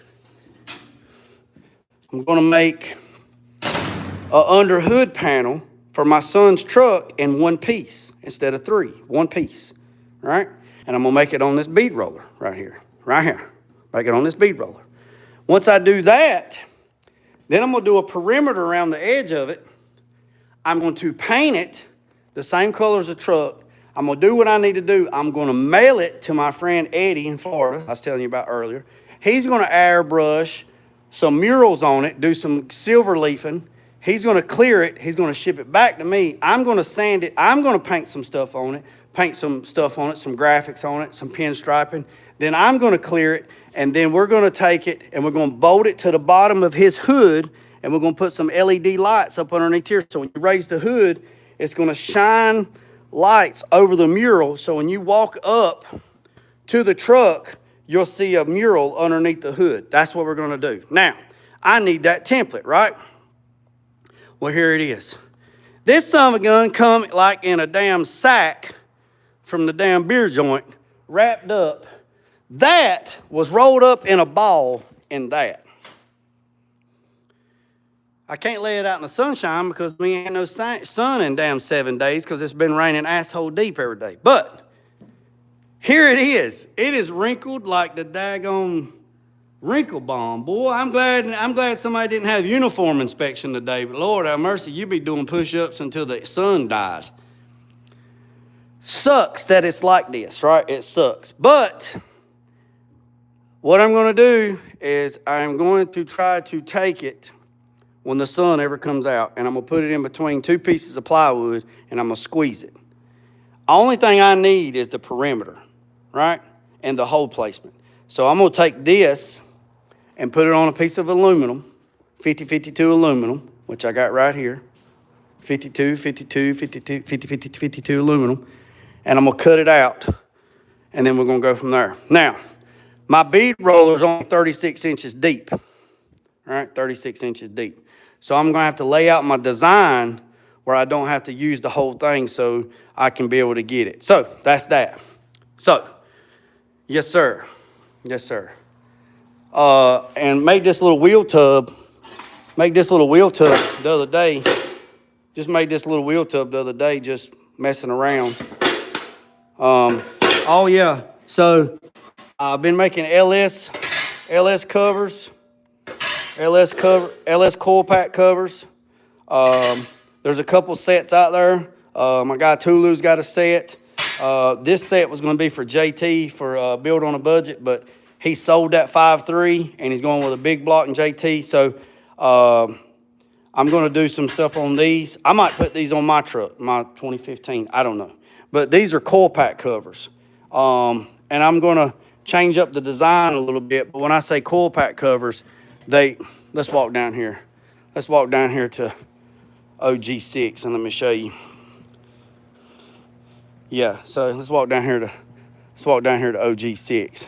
a under hood panel for my son's truck in one piece instead of three. One piece, right? And I'm going to make it on this bead roller right here. Make it on this bead roller. Once I do that, then I'm going to do a perimeter around the edge of it. I'm going to paint it the same color as the truck. I'm going to do what I need to do. I'm going to mail it to my friend Eddie in Florida, I was telling you about earlier. He's going to airbrush some murals on it, do some silver leafing. He's going to clear it. He's going to ship it back to me. I'm going to sand it. I'm going to paint some stuff on it, some graphics on it, some pinstriping. Then I'm going to clear it, and then we're going to take it, and we're going to bolt it to the bottom of his hood, and we're going to put some LED lights up underneath here. So when you raise the hood, it's going to shine lights over the mural. So when you walk up to the truck, you'll see a mural underneath the hood. That's what we're going to do. Now, I need that template, right? Well, here it is. This son of a gun come like in a damn sack from the damn beer joint, wrapped up. That was rolled up in a ball in that. I can't lay it out in the sunshine because we ain't no sun in damn 7 days because it's been raining asshole deep every day. But here it is. It is wrinkled like the daggone wrinkle bomb, boy. I'm glad somebody didn't have uniform inspection today, but Lord have mercy, you be doing push-ups until the sun dies. Sucks that it's like this, right? It sucks. But what I'm going to do is I'm going to try to take it when the sun ever comes out, and I'm going to put it in between two pieces of plywood, and I'm going to squeeze it. Only thing I need is the perimeter, right? And the hole placement. So I'm going to take this and put it on a piece of aluminum, 5052 aluminum, which I got right here, 52 aluminum, and I'm going to cut it out, and then we're going to go from there. Now, my bead roller is only 36 inches deep, all right, 36 inches deep. So I'm going to have to lay out my design where I don't have to use the whole thing so I can be able to get it. So that's that. So, yes, sir. Yes, sir. and made this little wheel tub. Made this little wheel tub the other day. Just made this little wheel tub the other day, just messing around. Oh yeah. So I've been making LS covers, LS coil pack covers. There's a couple sets out there. My guy Tulu's got a set. This set was going to be for JT for build on a budget, but he sold that 5.3 and he's going with a big block in JT. So I'm going to do some stuff on these. I might put these on my truck, my 2015. I don't know. But these are coil pack covers. And I'm going to change up the design a little bit. But when I say coil pack covers, let's walk down here. Let's walk down here to OG6 and let me show you. Yeah, so let's walk down here to OG6.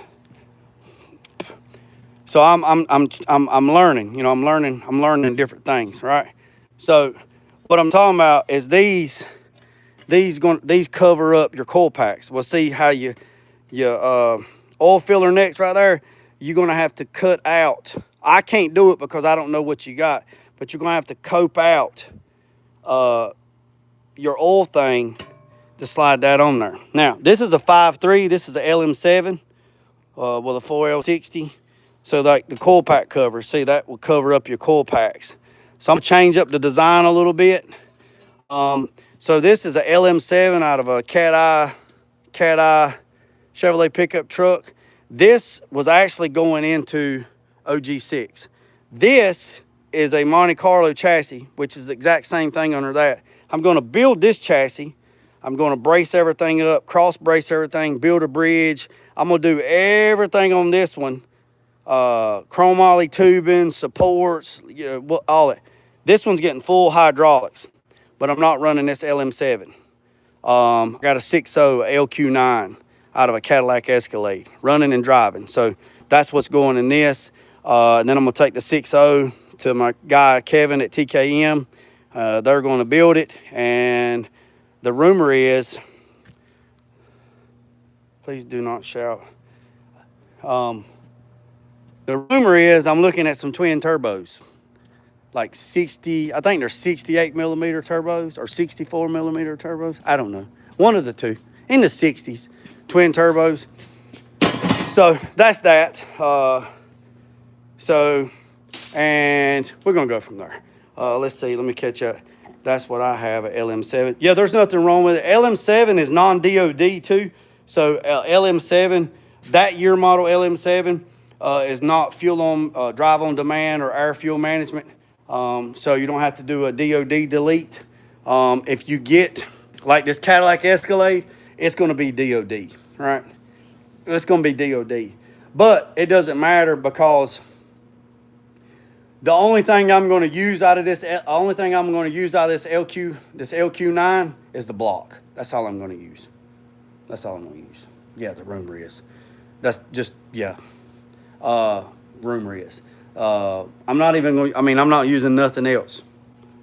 So I'm learning, you know, I'm learning different things, right? So what I'm talking about is these cover up your coil packs. We'll see how your oil filler necks right there, you're gonna have to cut out. I can't do it because I don't know what you got, but you're gonna have to cope out your oil thing to slide that on there. Now, this is a 5.3, this is a LM7 with a 4L60. So like the coil pack cover, see that will cover up your coil packs. So I'm gonna change up the design a little bit. So this is a LM7 out of a Cat Eye Chevrolet pickup truck. This was actually going into OG6. This is a Monte Carlo chassis, which is the exact same thing under that. I'm gonna build this chassis. I'm gonna brace everything up, cross brace everything, build a bridge. I'm gonna do everything on this one. Chromoly tubing, supports, you know, all that. This one's getting full hydraulics, but I'm not running this LM7. I got a 6.0 LQ9 out of a Cadillac Escalade, running and driving. So that's what's going in this. And then I'm gonna take the 6.0 to my guy Kevin at TKM. They're gonna build it, and the rumor is, please do not shout. The rumor is I'm looking at some twin turbos, like 60, I think they're 68 millimeter turbos or 64 millimeter turbos. I don't know. One of the two, in the 60s, twin turbos. So that's that. And we're gonna go from there. Let's see, let me catch up. That's what I have, at LM7. Yeah, there's nothing wrong with it. LM7 is non-DOD too. So LM7, that year model LM7, is not fuel on drive on demand or air fuel management, so you don't have to do a DOD delete. If you get like this Cadillac Escalade, it's going to be DOD, right? It's going to be DOD, but it doesn't matter because the only thing I'm going to use out of this, LQ9 is the block. That's all I'm going to use. That's all I'm going to use. Yeah, the rumor is. That's just, yeah. Rumor is. I'm not even going, I'm not using nothing else.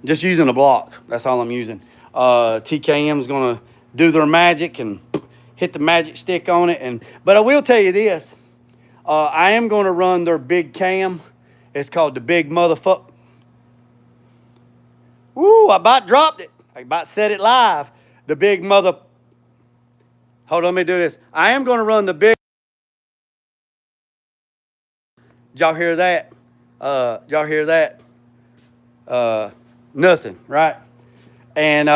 Just using a block. That's all I'm using. TKM is going to do their magic and hit the magic stick on it. But I will tell you this. I am going to run their big cam. It's called the Big Motherfucker. Woo, I about dropped it. I about said it live. The Big Mother. Hold on, let me do this. I am going to run the big. Did y'all hear that? Y'all hear that? Nothing, right? And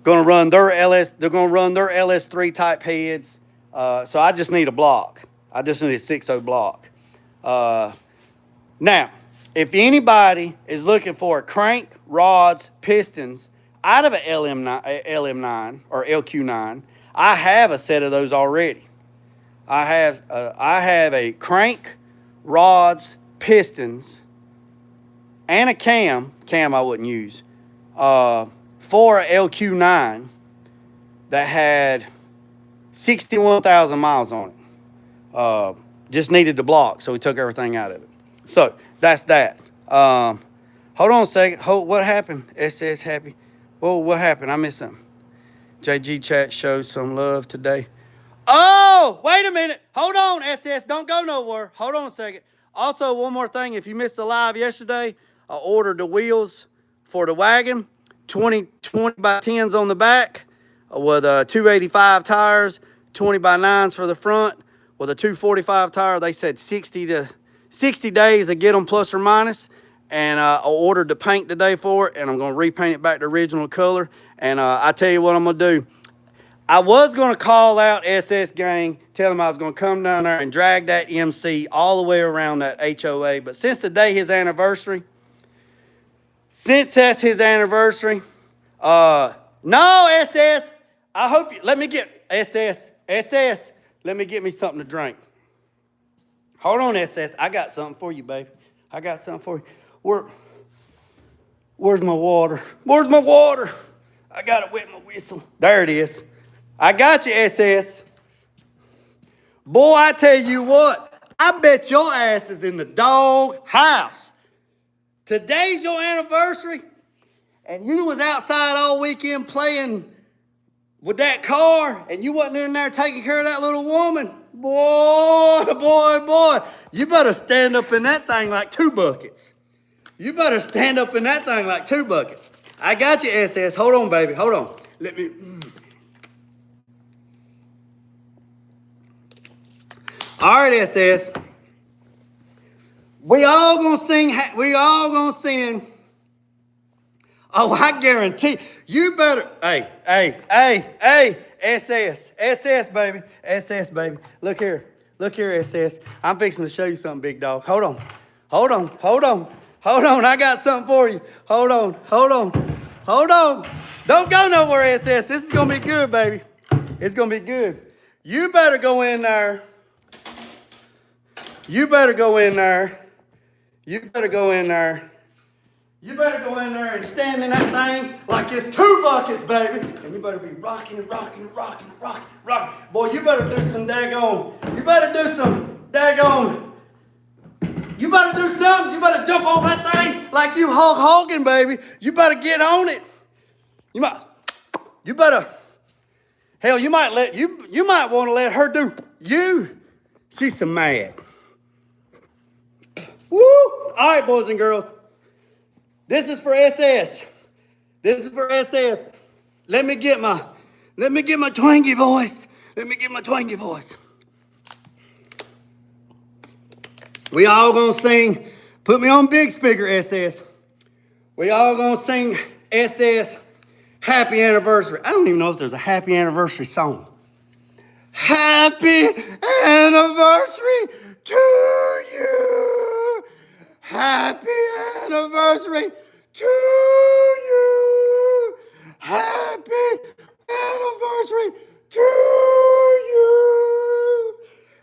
gonna run their LS. They're gonna run their LS3 type heads. So I just need a block. I just need a 6.0 block. Now, if anybody is looking for crank, rods, pistons out of an LM9 or LQ9, I have a set of those already. I have a crank, rods, pistons, and a cam I wouldn't use, for a LQ9 that had 61,000 miles on it. Just needed the block, so we took everything out of it. So that's that. Hold on a second. What happened? SS happy. Whoa, what happened? I missed something. JG chat shows some love today. Oh, Oh, wait a minute. Hold on, SS. Don't go nowhere. Hold on a second. Also, one more thing. If you missed the live yesterday, I ordered the wheels for the wagon. 20 by 10s on the back with 285 tires, 20 by 9s for the front with a 245 tire. They said 60 days to get them plus or minus. And I ordered the paint today for it, and I'm going to repaint it back to original color. And I tell you what I'm going to do. I was going to call out SS Gang, tell them I was going to come down there and drag that MC all the way around that HOA. But since today his anniversary, no, SS, I hope you, let me get, SS, let me get me something to drink. Hold on, SS, I got something for you, baby. I got something for you. Where's my water? Where's my water? I got to wet my whistle. There it is. I got you, SS. Boy, I tell you what, I bet your ass is in the dog house. Today's your anniversary, and you was outside all weekend playing with that car, and you wasn't in there taking care of that little woman. Boy, you better stand up in that thing like 2 buckets. You better stand up in that thing like 2 buckets. I got you, SS. Hold on, baby. Hold on. Let me... All right, SS. We all gonna sing. Oh, I guarantee you better. Hey, SS, baby. Look here, SS. I'm fixing to show you something, big dog. Hold on. I got something for you. Hold on. Don't go nowhere, SS. This is gonna be good, baby. It's gonna be good. You better go in there. You better go in there and stand in that thing like it's 2 buckets, baby. And you better be rocking. Boy, you better do some daggone. You better do something. You better jump on that thing like you Hulk Hogan, baby. You better get on it. You might want to let her do you. She's so mad. Woo! All right, boys and girls. This is for SS. Let me get my twangy voice. We all gonna sing. Put me on big speaker, SS. We all gonna sing SS Happy Anniversary. I don't even know if there's a happy anniversary song. Happy anniversary to you. Happy anniversary to you. Happy anniversary to you.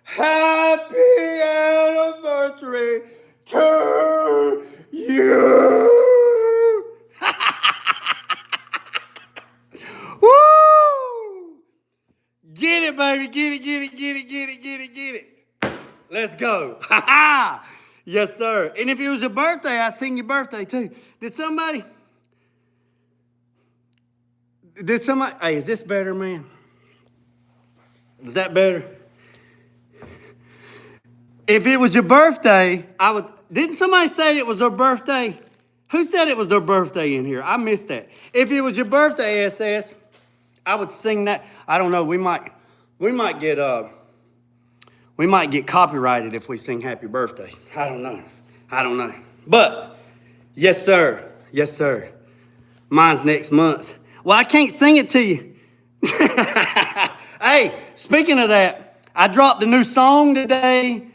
Happy anniversary to you. Woo! Get it, baby. Get it. Let's go. Ha ha! Yes, sir. And if it was your birthday, I'd sing your birthday too. Did somebody? Hey, is this better, man? Is that better? If it was your birthday, didn't somebody say it was their birthday? Who said it was their birthday in here? I missed that. If it was your birthday, SS, I would sing that. I don't know. We might get copyrighted if we sing happy birthday. I don't know. But yes, sir. Mine's next month. Well, I can't sing it to you. Hey, speaking of that, I dropped a new song today.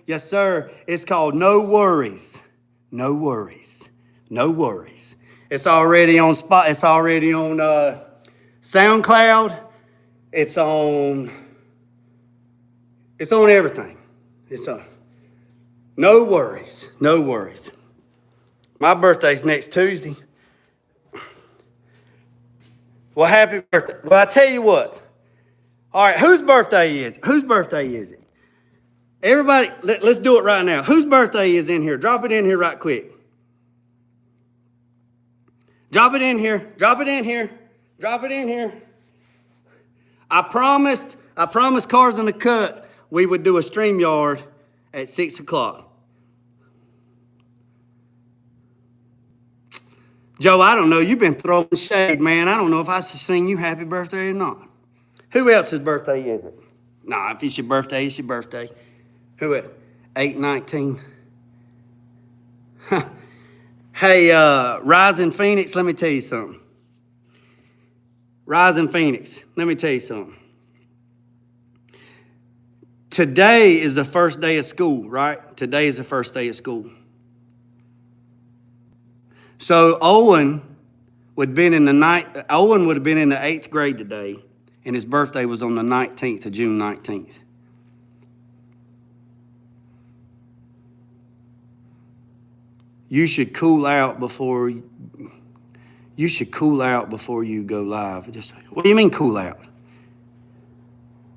Yes, sir. It's called No Worries. It's already on SoundCloud. It's on everything. It's on. No worries. My birthday's next Tuesday. Well, happy birthday. Well, I tell you what. All right, whose birthday is it? Everybody, let's do it right now. Whose birthday is in here? Drop it in here right quick. Drop it in here. I promised Cars in the Cut we would do a StreamYard at 6 o'clock. Joe, I don't know. You've been throwing shade, man. I don't know if I should sing you happy birthday or not. Who else's birthday is it? Nah, if it's your birthday, it's your birthday. Who else? 8/19. Hey, Rising Phoenix, let me tell you something. Rising Phoenix, let me tell you something. Today is the first day of school, right? Today is the first day of school. So Owen would have been in the 8th grade today, and his birthday was on the 19th of June 19th. You should cool out before you go live. What do you mean cool out?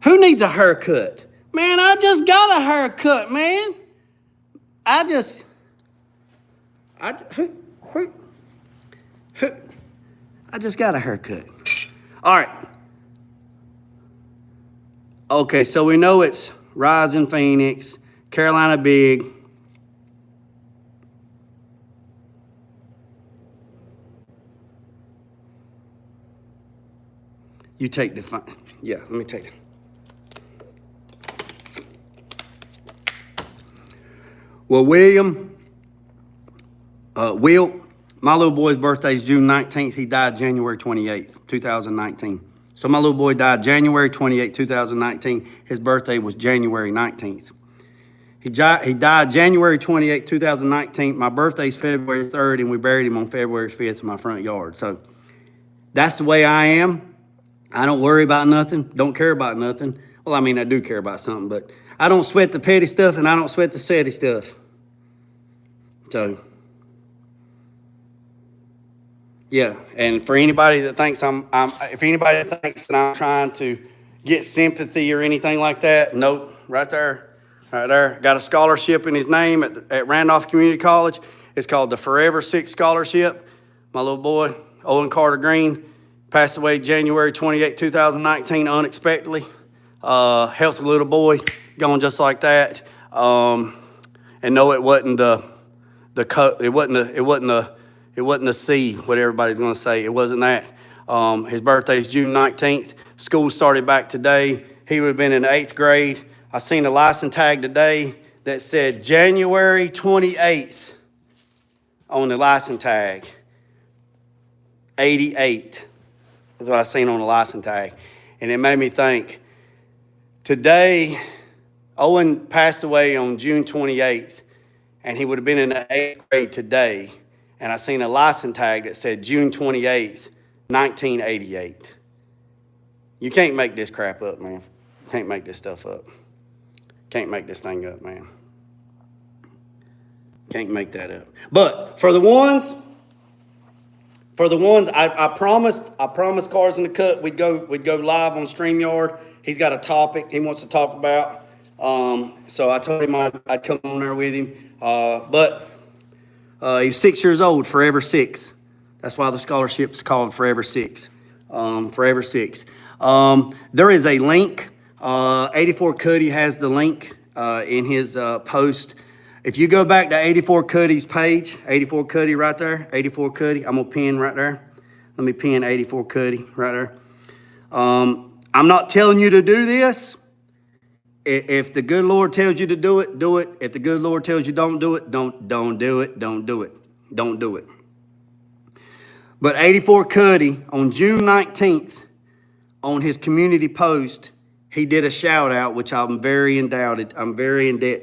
Who needs a haircut? Man, I just got a haircut, man. I just got a haircut. All right. Okay, so we know it's Rising Phoenix, Carolina Big. You take the yeah, let me take it. Well, Will, my little boy's birthday is June 19th. He died January 28th, 2019. So my little boy died January 28th, 2019. His birthday was January 19th. He died January 28th, 2019. My birthday's February 3rd, and we buried him on February 5th in my front yard. So that's the way I am. I don't worry about nothing, don't care about nothing. Well, I mean, I do care about something, but I don't sweat the petty stuff and I don't sweat the steady stuff. So, yeah, and for anybody that thinks if anybody thinks that I'm trying to get sympathy or anything like that, nope, right there. Got a scholarship in his name at Randolph Community College. It's called the Forever 6 Scholarship. My little boy, Owen Carter Green, passed away January 28, 2019, unexpectedly. Healthy little boy, gone just like that. And no, it wasn't the C, what everybody's gonna say. It wasn't that. His birthday is June 19th. School started back today. He would have been in the 8th grade. I seen a license tag today that said January 28th on the license tag. 88. That's what I seen on the license tag. And it made me think, today, Owen passed away on June 28th, and he would have been in the 8th grade today. And I seen a license tag that said June 28th, 1988. You can't make this crap up, man. You can't make this stuff up. Can't make this thing up, man. Can't make that up. But for the ones, I promised Cars in the Cut we'd go live on StreamYard. He's got a topic he wants to talk about. So I told him I'd come on there with him. But he's 6 years old, Forever 6. That's why the scholarship's called Forever 6. Forever 6. There is a link. 84 Cuddy has the link in his post. If you go back to 84 Cuddy's page, 84 Cuddy right there, 84 Cuddy, I'm going to pin right there. Let me pin 84 Cuddy right there. I'm not telling you to do this. If the good Lord tells you to do it, do it. If the good Lord tells you don't do it, don't do it. Don't do it. Don't do it. But 84 Cuddy, on June 19th, on his community post, he did a shout out, which I'm very in debt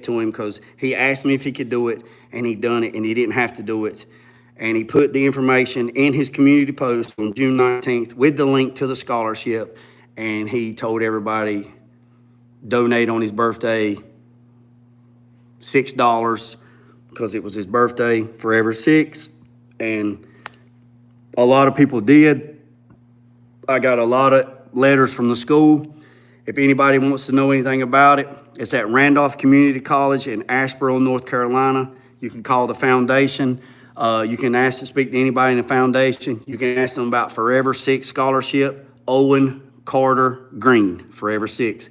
to him, because he asked me if he could do it, and he done it, and he didn't have to do it. And he put the information in his community post on June 19th with the link to the scholarship, and he told everybody, donate on his birthday $6, because it was his birthday, Forever 6, and a lot of people did. I got a lot of letters from the school. If anybody wants to know anything about it, it's at Randolph Community College in Asheboro, North Carolina. You can call the foundation. You can ask to speak to anybody in the foundation. You can ask them about Forever 6 Scholarship. Owen Carter Green, Forever 6.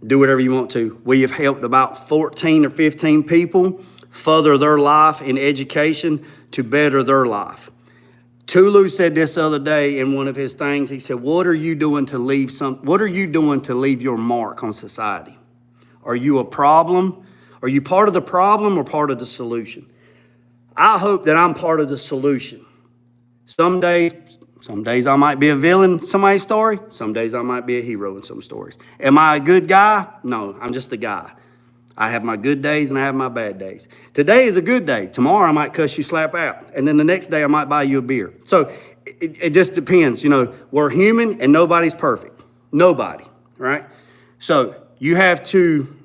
Do whatever you want to. We have helped about 14 or 15 people further their life in education to better their life. Tulu said this the other day in one of his things. He said, what are you doing to leave your mark on society? Are you a problem? Are you part of the problem or part of the solution? I hope that I'm part of the solution. Some days I might be a villain in somebody's story. Some days I might be a hero in some stories. Am I a good guy? No, I'm just a guy. I have my good days and I have my bad days. Today is a good day. Tomorrow I might cuss you slap out. And then the next day I might buy you a beer. So it just depends. You know, we're human and nobody's perfect. Nobody, right? So you have to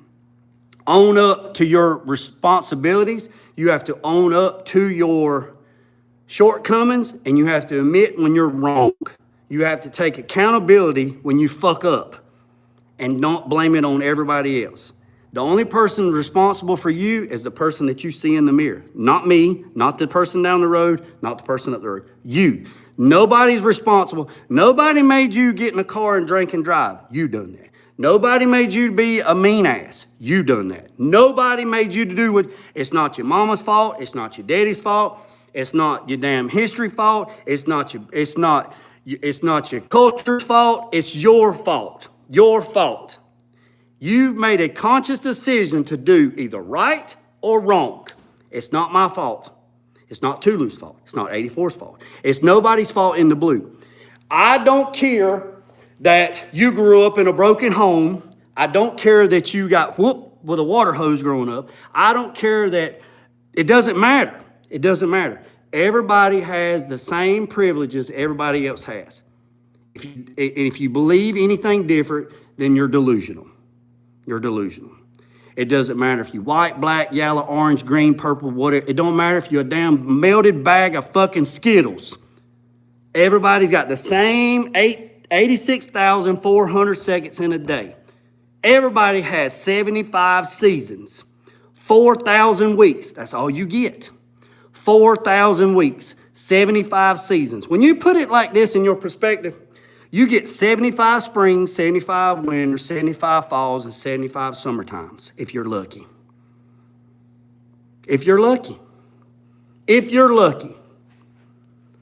own up to your responsibilities. You have to own up to your shortcomings, and you have to admit when you're wrong. You have to take accountability when you fuck up and don't blame it on everybody else. The only person responsible for you is the person that you see in the mirror. Not me, not the person down the road, not the person up the road. You. Nobody's responsible. Nobody made you get in a car and drink and drive. You done that. Nobody made you to be a mean ass. You done that. Nobody made you to do what, it's not your mama's fault. It's not your daddy's fault. It's not your damn history fault. It's not your culture's fault. It's your fault. Your fault. You made a conscious decision to do either right or wrong. It's not my fault. It's not Tulu's fault. It's not 84's fault. It's nobody's fault in the blue. I don't care that you grew up in a broken home. I don't care that you got whooped with a water hose growing up. I don't care that, it doesn't matter. It doesn't matter. Everybody has the same privileges everybody else has. If you believe anything different, then you're delusional. You're delusional. It doesn't matter if you're white, black, yellow, orange, green, purple, whatever. It don't matter if you're a damn melted bag of fucking Skittles. Everybody's got the same 86,400 seconds in a day. Everybody has 75 seasons, 4,000 weeks. That's all you get. 4,000 weeks, 75 seasons. When you put it like this in your perspective, you get 75 springs, 75 winters, 75 falls, and 75 summertimes, if you're lucky. If you're lucky. If you're lucky.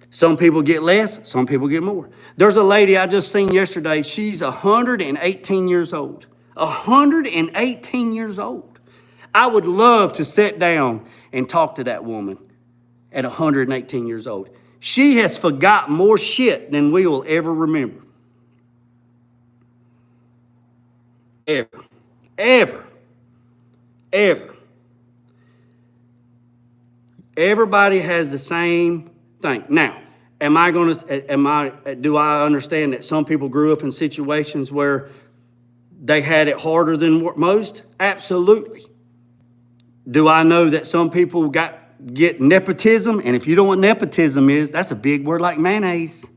Some people get less, some people get more. There's a lady I just seen yesterday. She's 118 years old. 118 years old. I would love to sit down and talk to that woman at 118 years old. She has forgotten more shit than we will ever remember. Ever. Ever. Ever. Everybody has the same thing. Now, do I understand that some people grew up in situations where they had it harder than most? Absolutely. Do I know that some people get nepotism? And if you don't know what nepotism is, that's a big word like mayonnaise.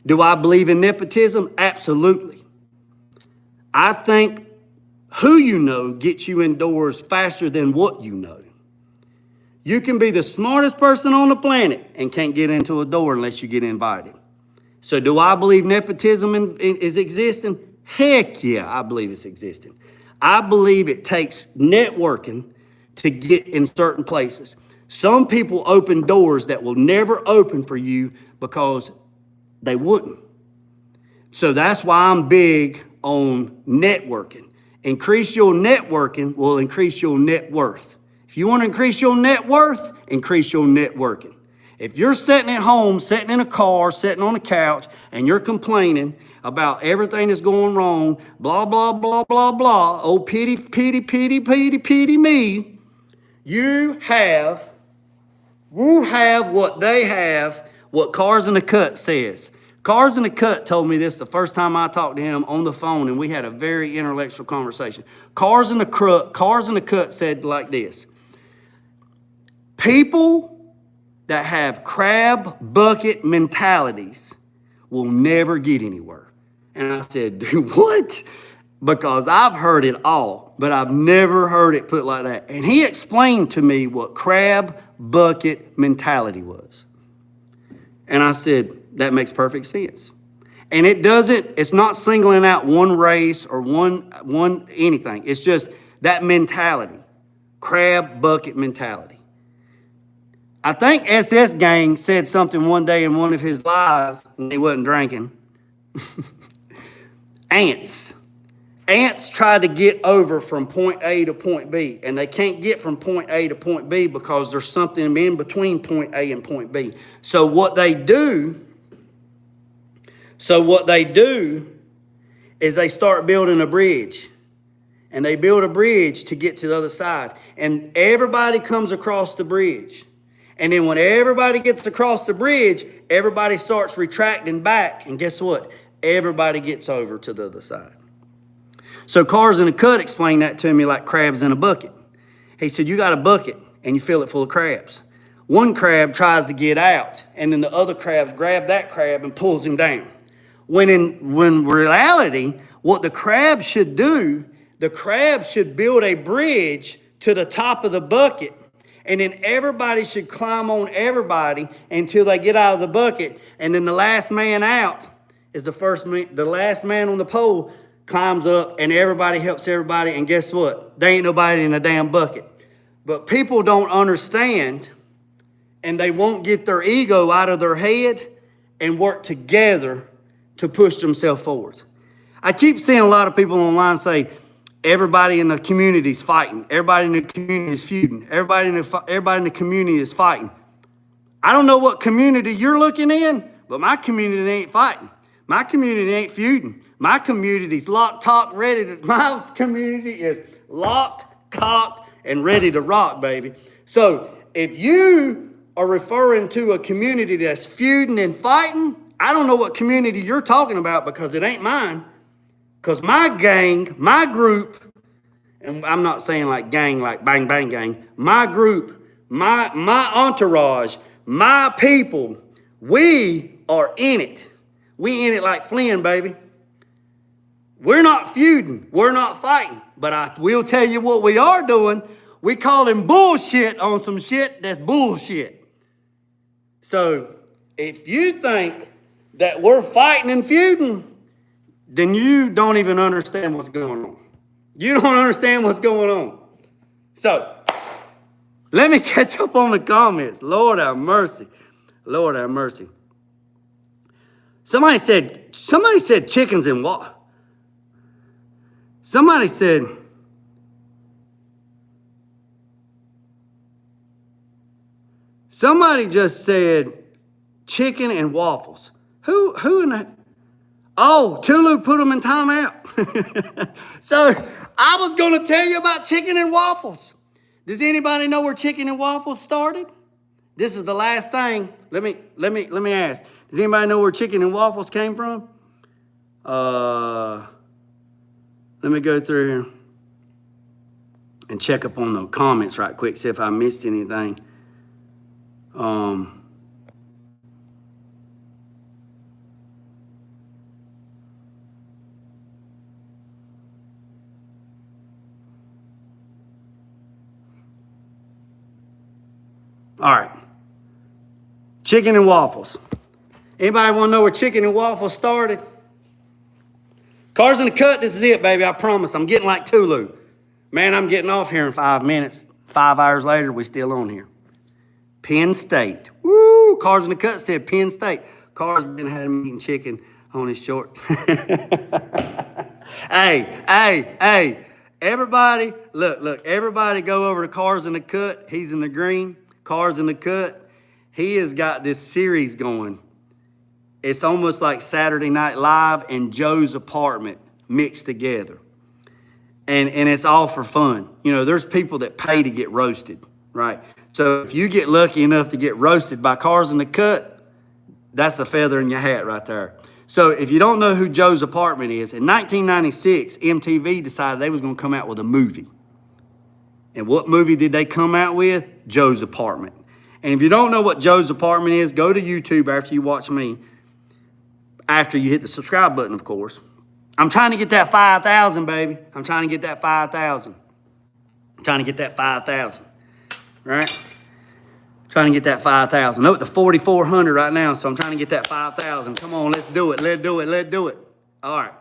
Do I believe in nepotism? Absolutely. I think who you know gets you indoors faster than what you know. You can be the smartest person on the planet and can't get into a door unless you get invited. So do I believe nepotism is existing? Heck yeah, I believe it's existing. I believe it takes networking to get in certain places. Some people open doors that will never open for you because they wouldn't. So that's why I'm big on networking. Increase your networking will increase your net worth. If you want to increase your net worth, increase your networking. If you're sitting at home, sitting in a car, sitting on a couch, and you're complaining about everything that's going wrong, blah, blah, blah, blah, blah, oh, pity, pity, pity, pity, pity me, you have what they have, what Cars in the Cut says. Cars in the Cut told me this the first time I talked to him on the phone, and we had a very intellectual conversation. Cars in the Cut said like this: people that have crab bucket mentalities will never get anywhere. And I said, dude, what? Because I've heard it all, but I've never heard it put like that. And he explained to me what crab bucket mentality was. And I said, that makes perfect sense. And it's not singling out one race or one anything. It's just that mentality, crab bucket mentality. I think SS Gang said something one day in one of his lives when he wasn't drinking. Ants. Ants try to get over from point A to point B, and they can't get from point A to point B because there's something in between point A and point B. So what they do is they start building a bridge. And they build a bridge to get to the other side. And everybody comes across the bridge. And then when everybody gets across the bridge, everybody starts retracting back. And guess what? Everybody gets over to the other side. So Cars in a Cut explained that to me like crabs in a bucket. He said, you got a bucket and you fill it full of crabs. One crab tries to get out, and then the other crabs grab that crab and pulls him down. When in reality, what the crab should do, the crab should build a bridge to the top of the bucket, and then everybody should climb on everybody until they get out of the bucket, and then the last man out is the last man on the pole climbs up, and everybody helps everybody, and guess what? There ain't nobody in a damn bucket. But people don't understand, and they won't get their ego out of their head and work together to push themselves forward. I keep seeing a lot of people online say, everybody in the community is fighting. Everybody in the community is feuding. Everybody in the community is fighting. I don't know what community you're looking in, but my community ain't fighting. My community ain't feuding. My community's locked, cocked, my community is locked, cocked, and ready to rock, baby. So if you are referring to a community that's feuding and fighting, I don't know what community you're talking about because it ain't mine. Because my gang, my group, and I'm not saying like gang, like bang, bang gang, my group, my entourage, my people, we are in it. We in it like Flynn, baby. We're not feuding. We're not fighting. But I will tell you what we are doing. We calling bullshit on some shit that's bullshit. So if you think that we're fighting and feuding, then you don't even understand what's going on. You don't understand what's going on. So let me catch up on the comments. Lord have mercy. Lord have mercy. Somebody said chickens and what? Somebody said, somebody just said chicken and waffles. Who in the, oh, Tulu put them in timeout. So I was going to tell you about chicken and waffles. Does anybody know where chicken and waffles started? This is the last thing. Let me ask. Does anybody know where chicken and waffles came from? Let me go through here and check up on the comments right quick, see if I missed anything. All right. Chicken and waffles. Anybody want to know where chicken and waffles started? Cars in the Cut, this is it, baby. I promise. I'm getting like Tulu. Man, I'm getting off here in 5 minutes. 5 hours later, we still on here. Penn State. Woo! Cars in the Cut said Penn State. Cars been had him eating chicken on his short. Hey. Everybody, look. Everybody go over to Cars in the Cut. He's in the green. Cars in the Cut. He has got this series going. It's almost like Saturday Night Live and Joe's Apartment mixed together. And it's all for fun. You know, there's people that pay to get roasted, right? So if you get lucky enough to get roasted by Cars in the Cut, that's a feather in your hat right there. So if you don't know who Joe's Apartment is, in 1996, MTV decided they was going to come out with a movie. And what movie did they come out with? Joe's Apartment. And if you don't know what Joe's Apartment is, go to YouTube after you watch me. After you hit the subscribe button, of course. I'm trying to get that 5,000, baby. I'm trying to get that 5,000. I'm trying to get that 5,000. Right? Trying to get that 5,000. Note the 4,400 right now, so I'm trying to get that 5,000. Come on, let's do it. Let's do it. Let's do it. All right.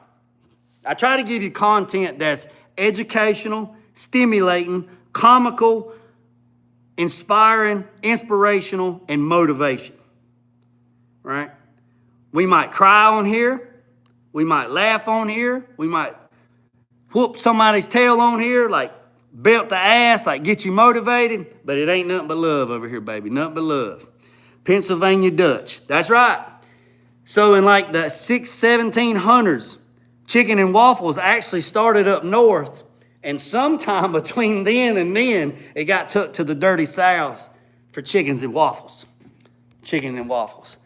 I try to give you content that's educational, stimulating, comical, inspiring, inspirational, and motivation. Right? We might cry on here. We might laugh on here. We might whoop somebody's tail on here, like belt the ass, like get you motivated. But it ain't nothing but love over here, baby. Nothing but love. Pennsylvania Dutch. That's right. So in like the 1700s, chicken and waffles actually started up north. And sometime between then and then, it got took to the dirty South for chickens and waffles. Chicken and waffles.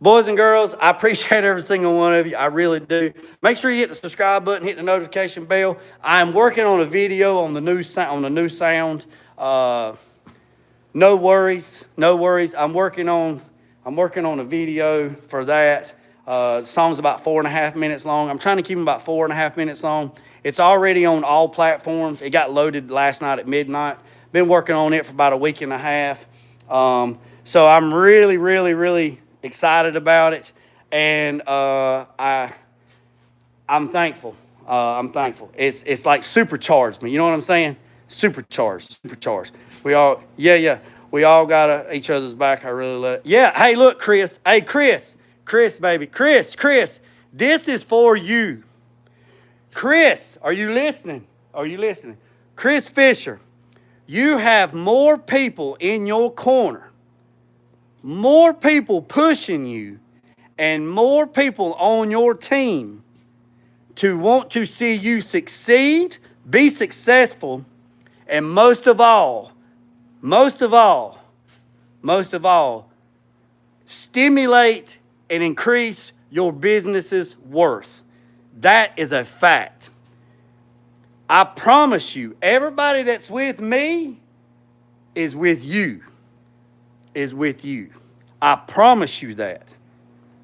Boys and girls, I appreciate every single one of you. I really do. Make sure you hit the subscribe button, hit the notification bell. I am working on a video on the new sound. No worries, no worries. I'm working on a video for that. The song's about 4.5 minutes long. I'm trying to keep them about 4.5 minutes long. It's already on all platforms. It got loaded last night at midnight. Been working on it for about a week and a half. So I'm really, really, really excited about it, and I'm thankful. I'm thankful. It's like supercharged me. You know what I'm saying? Supercharged. We all, we all got each other's back. I really love it. Yeah. Hey, look, Chris. Hey, Chris, baby, Chris. This is for you. Chris, are you listening? Chris Fisher, you have more people in your corner, more people pushing you, and more people on your team to want to see you succeed, be successful, and most of all, stimulate and increase your business's worth. That is a fact. I promise you, everybody that's with me is with you. I promise you that.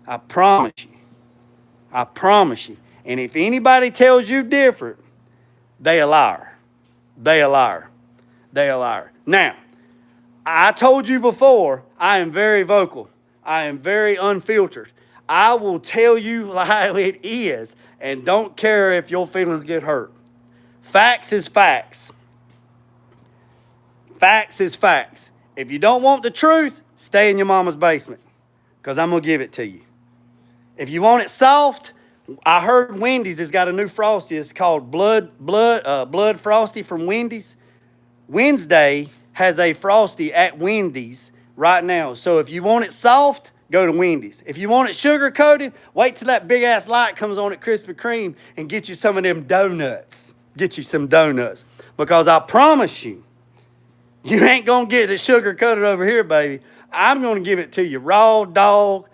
I promise you. And if anybody tells you different, they a liar. Now, I told you before, I am very vocal. I am very unfiltered. I will tell you how it is and don't care if your feelings get hurt. Facts is facts. If you don't want the truth, stay in your mama's basement, because I'm going to give it to you. If you want it soft, I heard Wendy's has got a new Frosty. It's called Blood Frosty from Wendy's. Wednesday has a Frosty at Wendy's right now. So if you want it soft, go to Wendy's. If you want it sugar-coated, wait till that big-ass light comes on at Krispy Kreme and get you some of them donuts. Because I promise you, you ain't going to get it sugar-coated over here, baby. I'm going to give it to you raw dog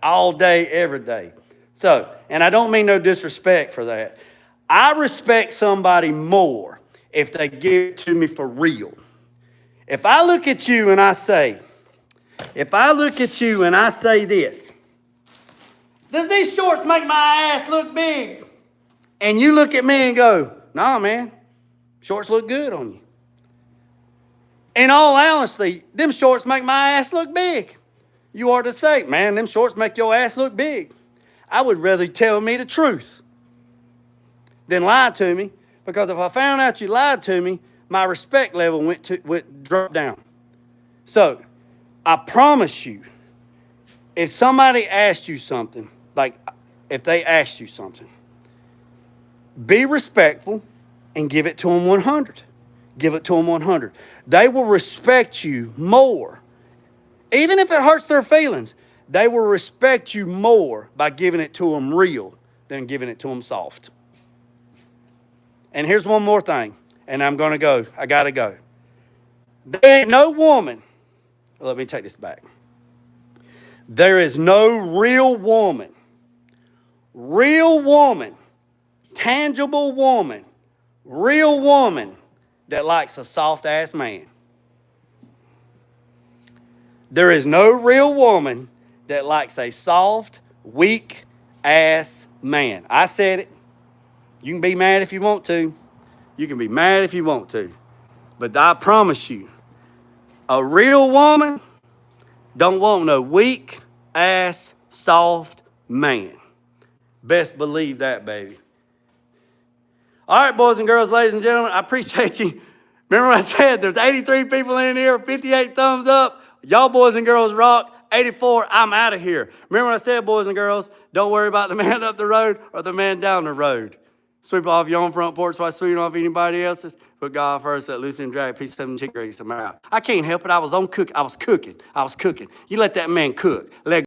all day, every day. So, and I don't mean no disrespect for that. I respect somebody more if they give it to me for real. If I look at you and I say this, does these shorts make my ass look big? And you look at me and go, nah, man, shorts look good on you. In all honesty, them shorts make my ass look big. You are to say, man, them shorts make your ass look big. I would rather tell me the truth than lie to me, because if I found out you lied to me, my respect level dropped down. So, I promise you, if somebody asked you something, like if they asked you something, be respectful and give it to them 100. Give it to them 100. They will respect you more. Even if it hurts their feelings, they will respect you more by giving it to them real than giving it to them soft. And here's one more thing, and I'm going to go. I got to go. There ain't no woman. Let me take this back. There is no real woman, tangible woman, real woman that likes a soft-ass man. There is no real woman that likes a soft, weak-ass man. I said it. You can be mad if you want to. But I promise you, A real woman don't want no weak ass, soft man. Best believe that, baby. All right, boys and girls, ladies and gentlemen, I appreciate you. Remember what I said? There's 83 people in here, 58 thumbs up. Y'all boys and girls rock. 84, I'm out of here. Remember what I said, boys and girls? Don't worry about the man up the road or the man down the road. Sweep off your own front porch while sweeping off anybody else's. Put God first, that loose and drag, piece of 7 chicken grease, I'm out. I can't help it. I was cooking. You let that man cook. Let